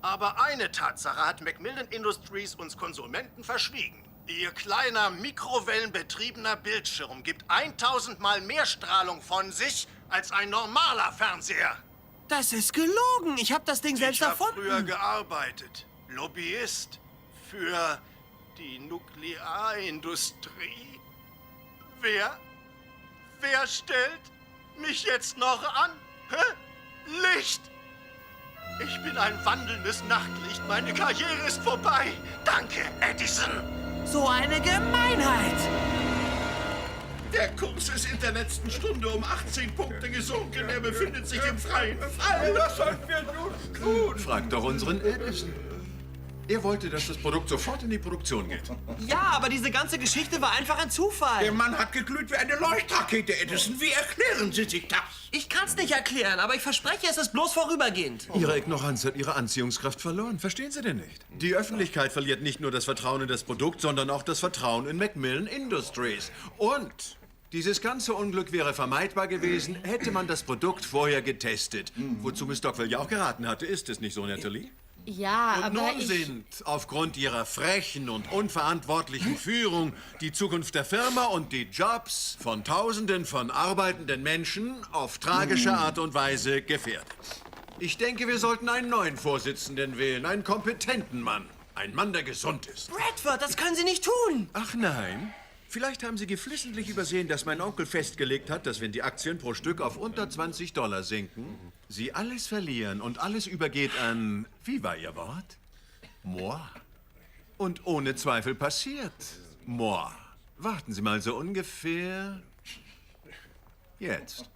Aber eine Tatsache hat Macmillan Industries uns Konsumenten verschwiegen. Ihr kleiner, mikrowellenbetriebener Bildschirm gibt 1000 Mal mehr Strahlung von sich als ein normaler Fernseher. Das ist gelogen. Ich habe das Ding selbst erfunden. Ich habe früher gearbeitet. Lobbyist für die Nuklearindustrie. Wer stellt mich jetzt noch an? Hä? Licht! Ich bin ein wandelndes Nachtlicht. Meine Karriere ist vorbei. Danke, Edison. So eine Gemeinheit. Der Kurs ist in der letzten Stunde um 18 Punkte gesunken. Er befindet sich im freien Fall. Was sollen wir nun tun? Frag doch unseren Edison. Er wollte, dass das Produkt sofort in die Produktion geht. Ja, aber diese ganze Geschichte war einfach ein Zufall. Der Mann hat geglüht wie eine Leuchtrakete, Edison. Wie erklären Sie sich das? Ich kann's nicht erklären, aber ich verspreche, es ist bloß vorübergehend. Ihre Ignoranz hat ihre Anziehungskraft verloren. Verstehen Sie denn nicht? Die Öffentlichkeit verliert nicht nur das Vertrauen in das Produkt, sondern auch das Vertrauen in Macmillan Industries. Und dieses ganze Unglück wäre vermeidbar gewesen, hätte man das Produkt vorher getestet. Wozu Miss Stockwell ja auch geraten hatte. Ist es nicht so, Natalie? Ja, Und aber nun ich... sind aufgrund ihrer frechen und unverantwortlichen Führung die Zukunft der Firma und die Jobs von Tausenden von arbeitenden Menschen auf tragische Art und Weise gefährdet. Ich denke, wir sollten einen neuen Vorsitzenden wählen, einen kompetenten Mann. Ein Mann, der gesund ist. Bradford, das können Sie nicht tun. Ach nein? Vielleicht haben Sie geflissentlich übersehen, dass mein Onkel festgelegt hat, dass wenn die Aktien pro Stück auf unter $20 sinken, Sie alles verlieren und alles übergeht an, wie war Ihr Wort? Moi. Und ohne Zweifel passiert. Moi. Warten Sie mal, so ungefähr jetzt.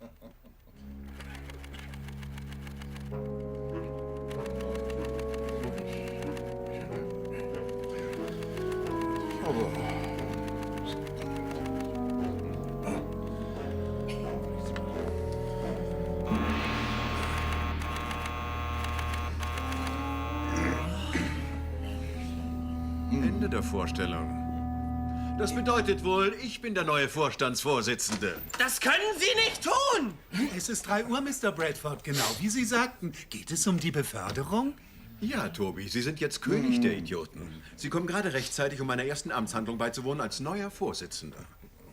Ende der Vorstellung. Das bedeutet wohl, ich bin der neue Vorstandsvorsitzende. Das können Sie nicht tun! Es ist 3 Uhr, Mr. Bradford, genau wie Sie sagten. Geht es um die Beförderung? Ja, Toby, Sie sind jetzt König der Idioten. Sie kommen gerade rechtzeitig, um meiner ersten Amtshandlung beizuwohnen als neuer Vorsitzender.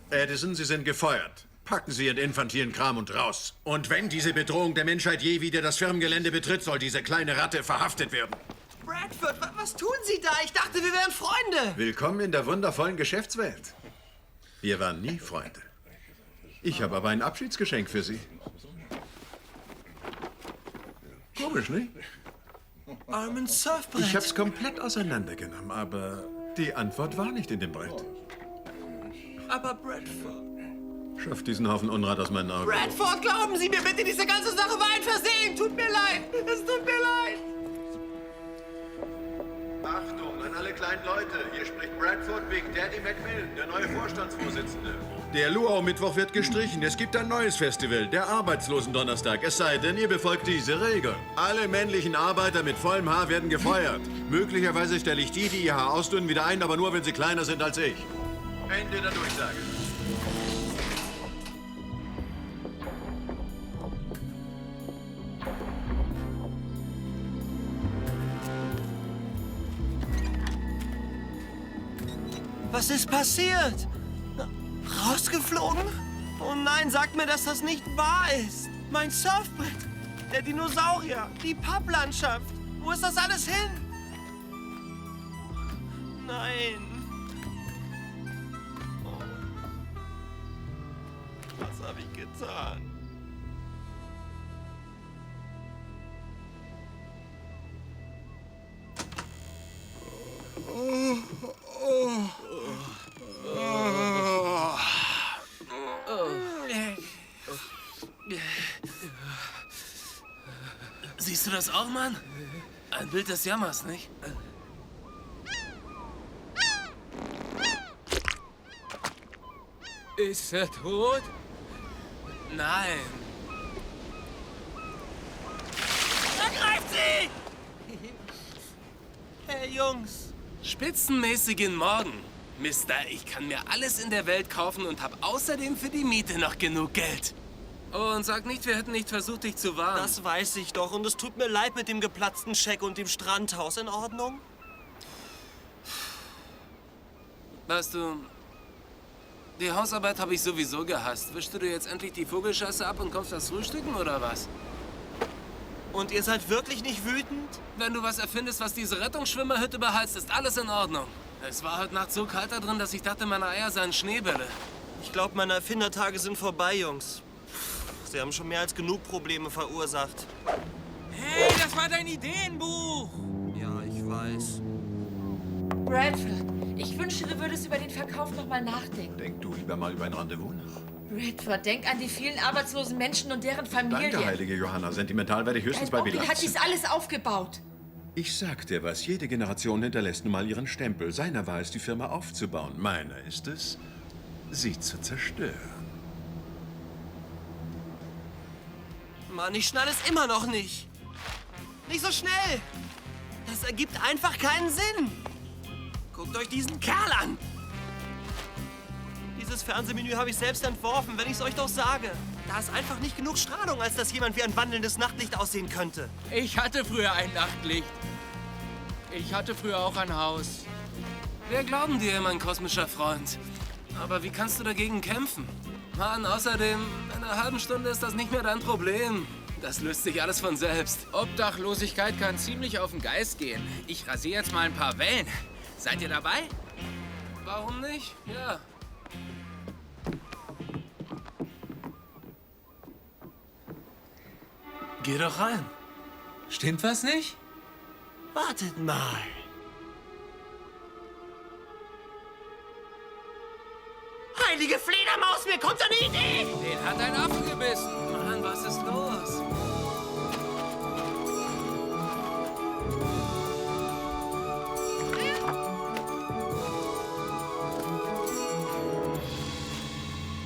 Edison, Sie sind gefeuert. Packen Sie Ihren infantilen Kram und raus. Und wenn diese Bedrohung der Menschheit je wieder das Firmengelände betritt, soll diese kleine Ratte verhaftet werden. Bradford, was tun Sie da? Ich dachte, wir wären Freunde. Willkommen in der wundervollen Geschäftswelt. Wir waren nie Freunde. Ich habe aber ein Abschiedsgeschenk für Sie. Komisch, nicht? Ein Surfbrett. Ich habe es komplett auseinandergenommen, aber die Antwort war nicht in dem Brett. Aber Bradford... Schaff diesen Haufen Unrat aus meinen Augen. Bradford, glauben Sie mir bitte, diese ganze Sache war ein Versehen. Tut mir leid. Es tut mir leid. Achtung an alle kleinen Leute. Hier spricht Bradford Big Daddy Macmillan, der neue Vorstandsvorsitzende. Der Luau-Mittwoch wird gestrichen. Es gibt ein neues Festival, der Arbeitslosen-Donnerstag. Es sei denn, ihr befolgt diese Regel. Alle männlichen Arbeiter mit vollem Haar werden gefeuert. Möglicherweise stelle ich die ihr Haar ausdünnen, wieder ein, aber nur, wenn sie kleiner sind als ich. Ende der Durchsage. Was ist passiert? Rausgeflogen? Oh nein, sag mir, dass das nicht wahr ist. Mein Surfbrett, der Dinosaurier, die Papplandschaft. Wo ist das alles hin? Nein. Oh. Was habe ich getan? Siehst du das auch, Mann? Ein Bild des Jammers, nicht? Ist er tot? Nein. Ergreift sie! Hey, Jungs. Spitzenmäßigen Morgen. Mister, ich kann mir alles in der Welt kaufen und habe außerdem für die Miete noch genug Geld. Oh, und sag nicht, wir hätten nicht versucht, dich zu warnen. Das weiß ich doch. Und es tut mir leid mit dem geplatzten Scheck und dem Strandhaus. In Ordnung? Weißt du, die Hausarbeit habe ich sowieso gehasst. Wischst du dir jetzt endlich die Vogelscheiße ab und kommst das Frühstücken oder was? Und ihr seid wirklich nicht wütend? Wenn du was erfindest, was diese Rettungsschwimmerhütte beheizt, ist alles in Ordnung. Es war heute Nacht so kalt da drin, dass ich dachte, meine Eier seien Schneebälle. Ich glaube, meine Erfindertage sind vorbei, Jungs. Sie haben schon mehr als genug Probleme verursacht. Hey, das war dein Ideenbuch! Ja, ich weiß. Bradford, ich wünschte, du würdest über den Verkauf noch mal nachdenken. Denk du lieber mal über ein Rendezvous nach. Bradford, denk an die vielen arbeitslosen Menschen und deren Familien. Danke, heilige Johanna. Sentimental werde ich höchstens bei Dein Onkel Bilanz. hat dies alles aufgebaut. Ich sag dir was, jede Generation hinterlässt nun mal ihren Stempel. Seiner war es, die Firma aufzubauen. Meiner ist es, sie zu zerstören. Mann, ich schnall es immer noch nicht. Nicht so schnell. Das ergibt einfach keinen Sinn. Guckt euch diesen Kerl an. Dieses Fernsehmenü habe ich selbst entworfen, wenn ich es euch doch sage. Da ist einfach nicht genug Strahlung, als dass jemand wie ein wandelndes Nachtlicht aussehen könnte. Ich hatte früher ein Nachtlicht. Ich hatte früher auch ein Haus. Wir glauben dir, mein kosmischer Freund. Aber wie kannst du dagegen kämpfen? Mann, außerdem, in einer halben Stunde ist das nicht mehr dein Problem. Das löst sich alles von selbst. Obdachlosigkeit kann ziemlich auf den Geist gehen. Ich rasiere jetzt mal ein paar Wellen. Seid ihr dabei? Warum nicht? Ja. Geh doch rein. Stimmt was nicht? Wartet mal. Heilige Fledermaus, mir kommt eine Idee! Den hat ein Affe gebissen. Mann, was ist los?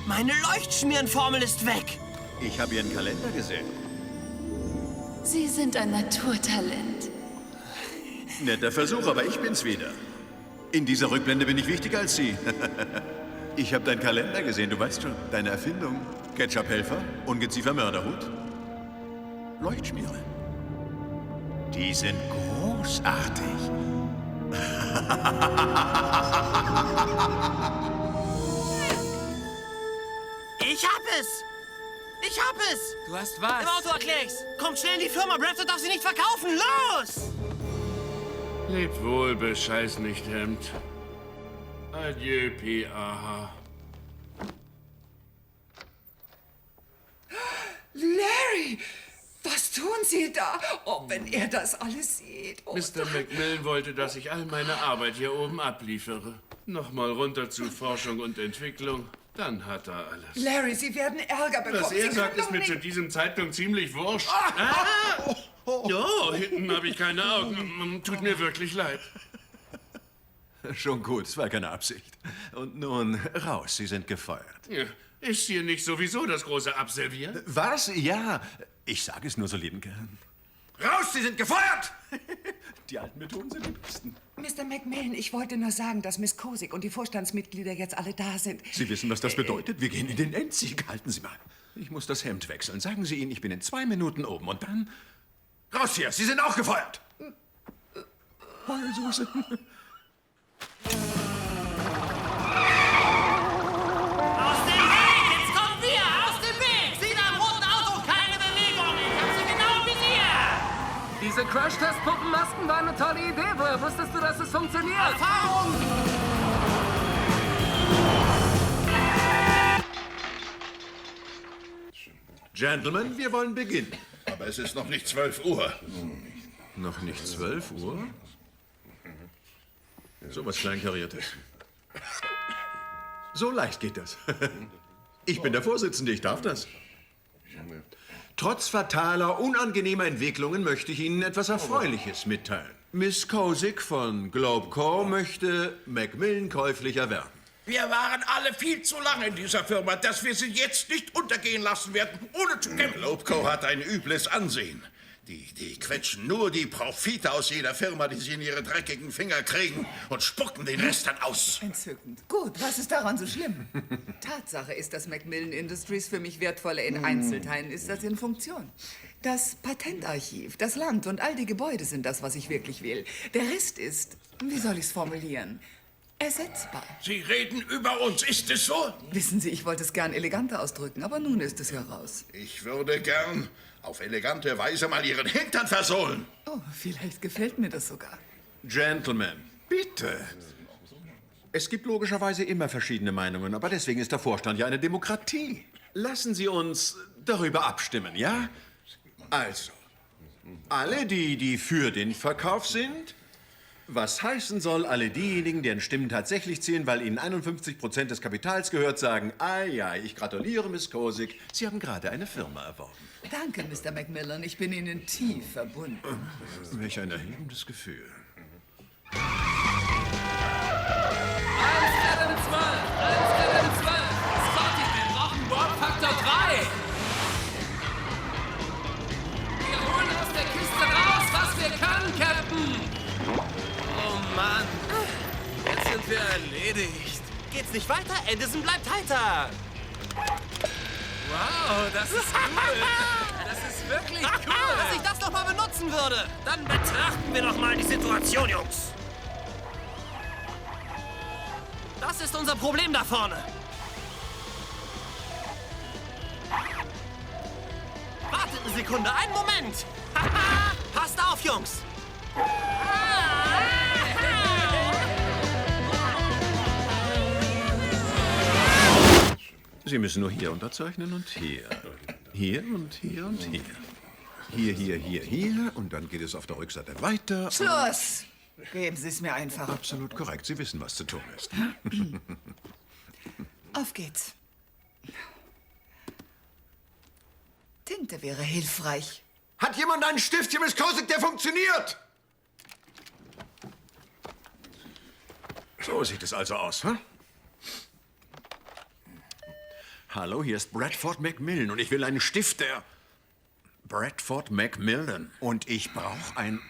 Meine Leuchtschmierenformel ist weg. Ich habe Ihren Kalender gesehen. Sie sind ein Naturtalent. Netter Versuch, aber ich bin's wieder. In dieser Rückblende bin ich wichtiger als Sie. Ich habe deinen Kalender gesehen, du weißt schon. Deine Erfindung. Ketchup-Helfer, Ungeziefer-Mörderhut, Leuchtschmiere. Die sind großartig. Ich hab es! Ich hab es! Du hast was? Im Auto erklär ich's. Kommt schnell in die Firma, Bradford darf sie nicht verkaufen. Los! Lebt wohl, bescheiß nicht, Hemd. Adieu, PAH. Larry, was tun Sie da? Oh, wenn er das alles sieht. Oh, Mr. Macmillan wollte, dass ich all meine Arbeit hier oben abliefere. Nochmal runter zu Forschung und Entwicklung. Dann hat er alles. Larry, Sie werden Ärger bekommen. Was er Sie sagt, können ist doch mir nicht- zu diesem Zeitpunkt ziemlich wurscht. Hinten habe ich keine Augen. Tut mir wirklich leid. Schon gut, es war keine Absicht. Und nun, raus, Sie sind gefeuert. Ja, ist hier nicht sowieso das große Abservieren? Was? Ja, ich sage es nur so lieben gern. Raus, Sie sind gefeuert! Die alten Methoden sind die besten. Mr. Macmillan, ich wollte nur sagen, dass Miss Kosick und die Vorstandsmitglieder jetzt alle da sind. Sie wissen, was das bedeutet? Wir gehen in den Endsieg. Halten Sie mal. Ich muss das Hemd wechseln. Sagen Sie ihnen, ich bin in 2 Minuten oben. Und dann... Raus hier! Sie sind auch gefeuert! Also sind... Aus dem Weg! Jetzt kommen wir! Diese Crash-Test-Puppenmasken waren eine tolle Idee. Woher wusstest du, dass es funktioniert? Erfahrung! Gentlemen, wir wollen beginnen. Aber es ist noch nicht 12 Uhr. Noch nicht 12 Uhr? So was Kleinkariertes. So leicht geht das. Ich bin der Vorsitzende, ich darf das. Trotz fataler, unangenehmer Entwicklungen möchte ich Ihnen etwas Erfreuliches mitteilen. Miss Kozik von Globecor möchte Macmillan käuflich erwerben. Wir waren alle viel zu lange in dieser Firma, dass wir sie jetzt nicht untergehen lassen werden, ohne zu kämpfen. Globecor hat ein übles Ansehen. Die quetschen nur die Profite aus jeder Firma, die sie in ihre dreckigen Finger kriegen und spucken den Rest dann aus. Entzückend. Gut, was ist daran so schlimm? Tatsache ist, dass Macmillan Industries für mich wertvoller in Einzelteilen ist als in Funktion. Das Patentarchiv, das Land und all die Gebäude sind das, was ich wirklich will. Der Rest ist, wie soll ich's formulieren, ersetzbar. Sie reden über uns, ist es so? Wissen Sie, ich wollte es gern eleganter ausdrücken, aber nun ist es ja raus. Ich würde gern auf elegante Weise mal Ihren Hintern versohlen. Oh, vielleicht gefällt mir das sogar. Gentlemen, bitte. Es gibt logischerweise immer verschiedene Meinungen, aber deswegen ist der Vorstand ja eine Demokratie. Lassen Sie uns darüber abstimmen, ja? Also, alle die für den Verkauf sind, was heißen soll, alle diejenigen, deren Stimmen tatsächlich zählen, weil ihnen 51% des Kapitals gehört, sagen, ja, ich gratuliere, Miss Kozik, Sie haben gerade eine Firma erworben. Danke, Mr. Macmillan, ich bin Ihnen tief verbunden. Welch ein erhebendes Gefühl. 1 Adam 12, 1 Adam 12. Scotty, wir brauchen Warp-Faktor 3. Wir holen aus der Kiste raus, was wir können, Captain. Oh Mann, jetzt sind wir erledigt. Geht's nicht weiter? Edison bleibt heiter. Wow, das ist cool. Das ist wirklich cool. Dass ich das noch mal benutzen würde. Dann betrachten wir doch mal die Situation, Jungs. Das ist unser Problem da vorne. Wartet eine Sekunde, einen Moment. Passt auf, Jungs. Sie müssen nur hier unterzeichnen und hier. Hier und hier und hier. Hier. Und dann geht es auf der Rückseite weiter. Schluss! Geben Sie es mir einfach. Absolut korrekt. Sie wissen, was zu tun ist. Auf geht's. Tinte wäre hilfreich. Hat jemand einen Stift hier, Miss Kozik, der funktioniert? So sieht es also aus, hm? Hallo, hier ist Bradford Macmillan und ich will einen Stift, der... Bradford Macmillan. Und ich brauche ein...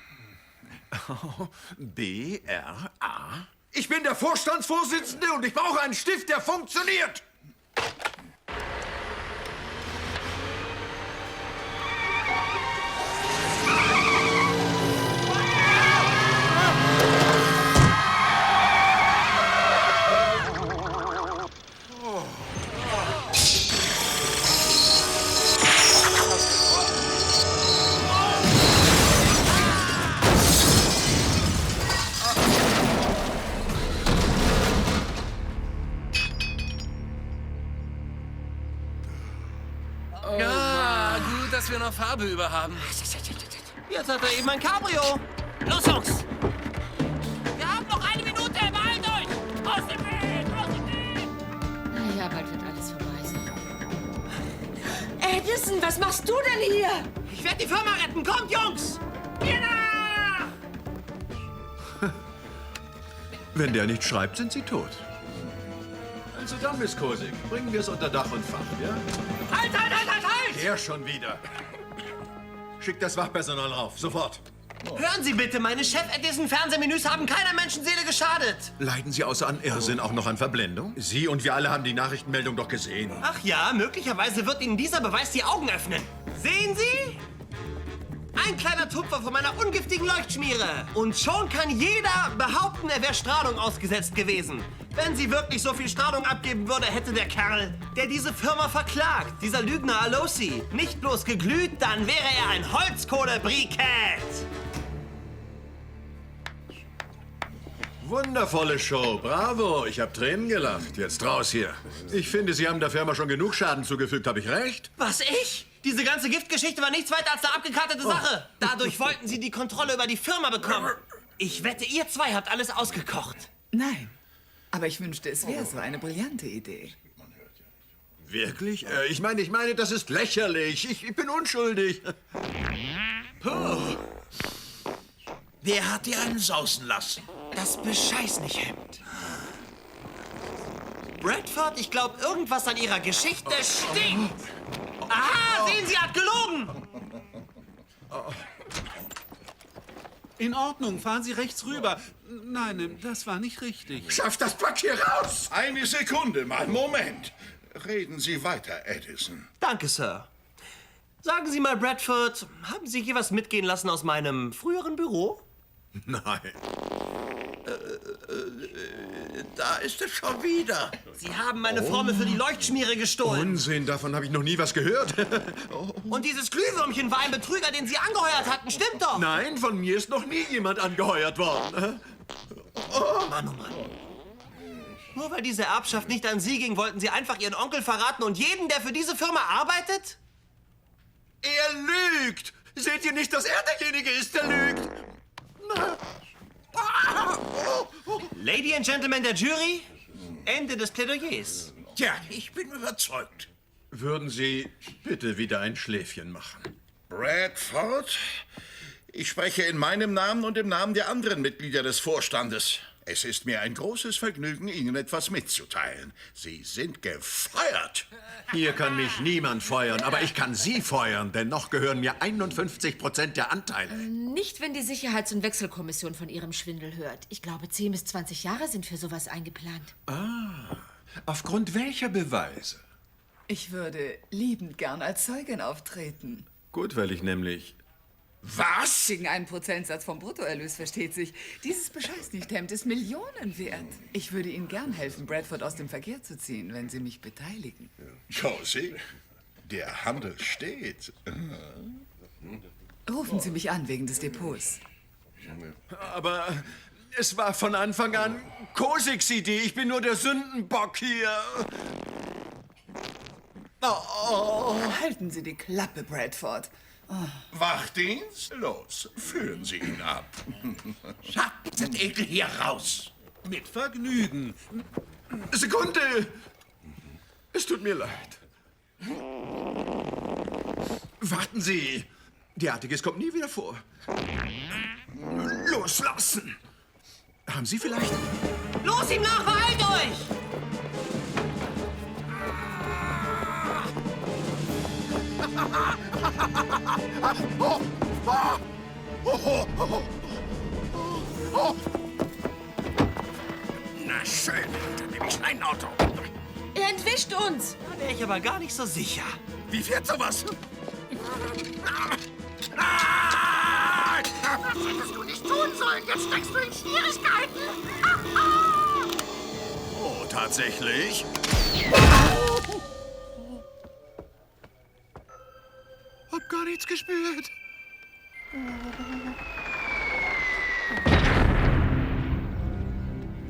B-R-A... Ich bin der Vorstandsvorsitzende und ich brauche einen Stift, der funktioniert. Dass wir noch Farbe über haben. Jetzt hat er eben ein Cabrio. Los, Jungs. Wir haben noch 1 Minute. Beeilt euch. Aus dem Weg. Aus dem Weg. Naja, bald wird alles vorbei sein. Edison, was machst du denn hier? Ich werde die Firma retten. Kommt, Jungs. Hier nach. Wenn der nicht schreibt, sind sie tot. Also dann, Miss Kozik, bringen wir es unter Dach und Fach, ja? Halt! Der schon wieder. Schickt das Wachpersonal rauf, sofort. Hören Sie bitte, meine Chef-Edison-Fernsehmenüs haben keiner Menschenseele geschadet. Leiden Sie außer an Irrsinn auch noch an Verblendung? Sie und wir alle haben die Nachrichtenmeldung doch gesehen. Ach ja, möglicherweise wird Ihnen dieser Beweis die Augen öffnen. Sehen Sie? Ein kleiner Tupfer von meiner ungiftigen Leuchtschmiere. Und schon kann jeder behaupten, er wäre Strahlung ausgesetzt gewesen. Wenn sie wirklich so viel Strahlung abgeben würde, hätte der Kerl, der diese Firma verklagt, dieser Lügner Alosi, nicht bloß geglüht, dann wäre er ein Holzkohlebrikett. Wundervolle Show, bravo. Ich habe Tränen gelacht. Jetzt raus hier. Ich finde, Sie haben der Firma schon genug Schaden zugefügt. Habe ich recht? Was, ich? Diese ganze Giftgeschichte war nichts weiter als eine abgekartete Sache. Dadurch wollten sie die Kontrolle über die Firma bekommen. Ich wette, ihr zwei habt alles ausgekocht. Nein, aber ich wünschte, es wäre so eine brillante Idee. Wirklich? Ich meine, das ist lächerlich. Ich bin unschuldig. Puh. Wer hat dir einen sausen lassen? Das Bescheißnichhemd. Bradford, ich glaube, irgendwas an ihrer Geschichte stinkt. Aha, sehen Sie, hat gelogen. In Ordnung, fahren Sie rechts rüber. Nein, das war nicht richtig. Schafft das Pack hier raus! Eine Sekunde mal, Moment. Reden Sie weiter, Edison. Danke, Sir. Sagen Sie mal, Bradford, haben Sie hier was mitgehen lassen aus meinem früheren Büro? Nein. Da ist es schon wieder. Sie haben meine Formel für die Leuchtschmiere gestohlen. Unsinn, davon habe ich noch nie was gehört. Und dieses Glühwürmchen war ein Betrüger, den Sie angeheuert hatten, stimmt doch? Nein, von mir ist noch nie jemand angeheuert worden. Mann, oh Mann. Nur weil diese Erbschaft nicht an Sie ging, wollten Sie einfach Ihren Onkel verraten und jeden, der für diese Firma arbeitet? Er lügt! Seht ihr nicht, dass er derjenige ist, der lügt? Lady and Gentlemen der Jury, Ende des Plädoyers. Tja, ich bin überzeugt. Würden Sie bitte wieder ein Schläfchen machen? Bradford, ich spreche in meinem Namen und im Namen der anderen Mitglieder des Vorstandes. Es ist mir ein großes Vergnügen, Ihnen etwas mitzuteilen. Sie sind gefeuert. Hier kann mich niemand feuern, aber ich kann Sie feuern, denn noch gehören mir 51% der Anteile. Nicht, wenn die Sicherheits- und Wechselkommission von ihrem Schwindel hört. Ich glaube, 10 bis 20 Jahre sind für sowas eingeplant. Ah, aufgrund welcher Beweise? Ich würde liebend gern als Zeugin auftreten. Gut, weil ich nämlich... Was? Gegen einen Prozentsatz vom Bruttoerlös, versteht sich. Dieses Bescheißnichthemd ist Millionen wert. Ich würde Ihnen gern helfen, Bradford aus dem Verkehr zu ziehen, wenn Sie mich beteiligen. Josie, der Handel steht. Rufen Sie mich an wegen des Depots. Aber es war von Anfang an Kosiks Idee. Ich bin nur der Sündenbock hier. Halten Sie die Klappe, Bradford. Wachdienst? Los, führen Sie ihn ab. Schafft den Ekel hier raus. Mit Vergnügen. Sekunde! Es tut mir leid. Warten Sie. Derartiges kommt nie wieder vor. Loslassen! Haben Sie vielleicht... Los ihm nach, beeilt euch! Na schön, dann nehme ich ein Auto. Er entwischt uns. Da wäre ich aber gar nicht so sicher. Wie fährt sowas? Das hättest du nicht tun sollen. Jetzt steckst du in Schwierigkeiten. Oh, tatsächlich? Hab gar nichts gespürt.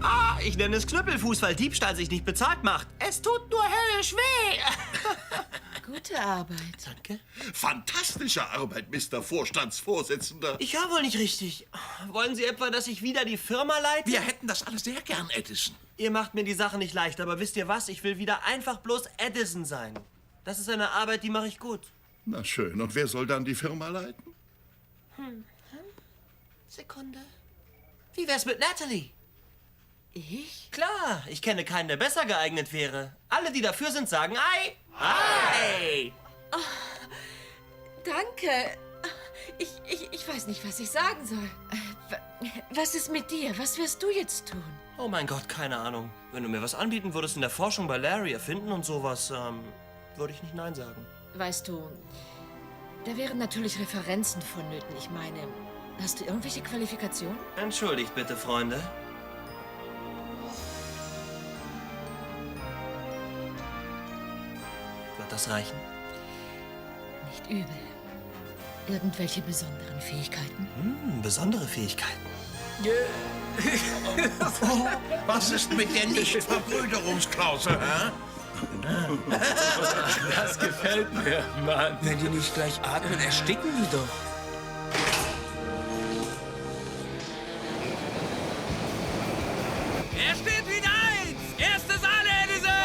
Ah, ich nenne es Knüppelfuß, weil Diebstahl sich nicht bezahlt macht. Es tut nur höllisch weh. Gute Arbeit. Danke. Fantastische Arbeit, Mr. Vorstandsvorsitzender. Ich höre wohl nicht richtig. Wollen Sie etwa, dass ich wieder die Firma leite? Wir hätten das alles sehr gern, Edison. Ihr macht mir die Sache nicht leicht, aber wisst ihr was? Ich will wieder einfach bloß Edison sein. Das ist eine Arbeit, die mache ich gut. Na schön, und wer soll dann die Firma leiten? Sekunde. Wie wär's mit Natalie? Ich? Klar, ich kenne keinen, der besser geeignet wäre. Alle, die dafür sind, sagen Ei. Ei. Oh, danke. Ich weiß nicht, was ich sagen soll. Was ist mit dir? Was wirst du jetzt tun? Oh mein Gott, keine Ahnung. Wenn du mir was anbieten würdest in der Forschung bei Larry erfinden und sowas, würde ich nicht Nein sagen. Weißt du, da wären natürlich Referenzen vonnöten. Ich meine, hast du irgendwelche Qualifikationen? Entschuldigt bitte, Freunde. ausreichen? Nicht übel. Irgendwelche besonderen Fähigkeiten? Besondere Fähigkeiten. Was ist mit der Nicht-Verbrüderungsklausel, hä? Das gefällt mir, Mann. Wenn die nicht gleich atmen, ersticken die doch. Er steht wieder 1. Erste Sahne, Edison.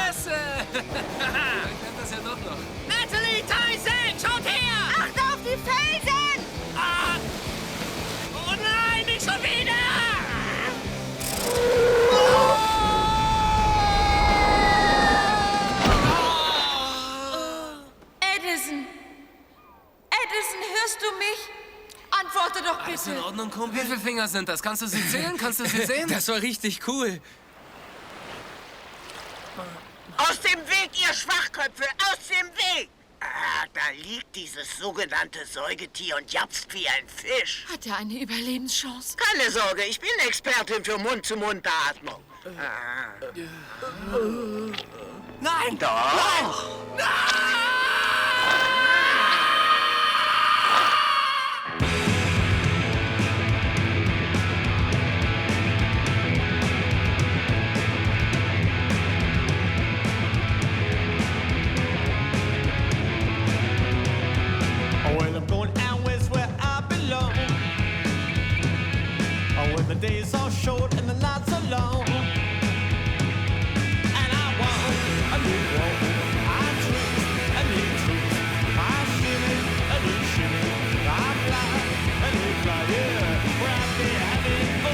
Ich kennt das ja doch noch. Natalie, Tyson, schaut her! Acht auf die Felsen! Ah. Oh nein, nicht schon wieder! Edison! Edison, hörst du mich? Antworte doch Alles bitte. in Ordnung, Kumpel? Wie viele Finger sind das? Kannst du sie zählen? Kannst du sie sehen? Das war richtig cool. Aus dem Weg, ihr Schwachköpfe! Aus dem Weg! Ah, da liegt dieses sogenannte Säugetier und japst wie ein Fisch. Hat er eine Überlebenschance? Keine Sorge, ich bin Expertin für Mund-zu-Mund-Beatmung. Nein! Doch! Well, I'm going out west where I belong. When the days are short and the nights are long.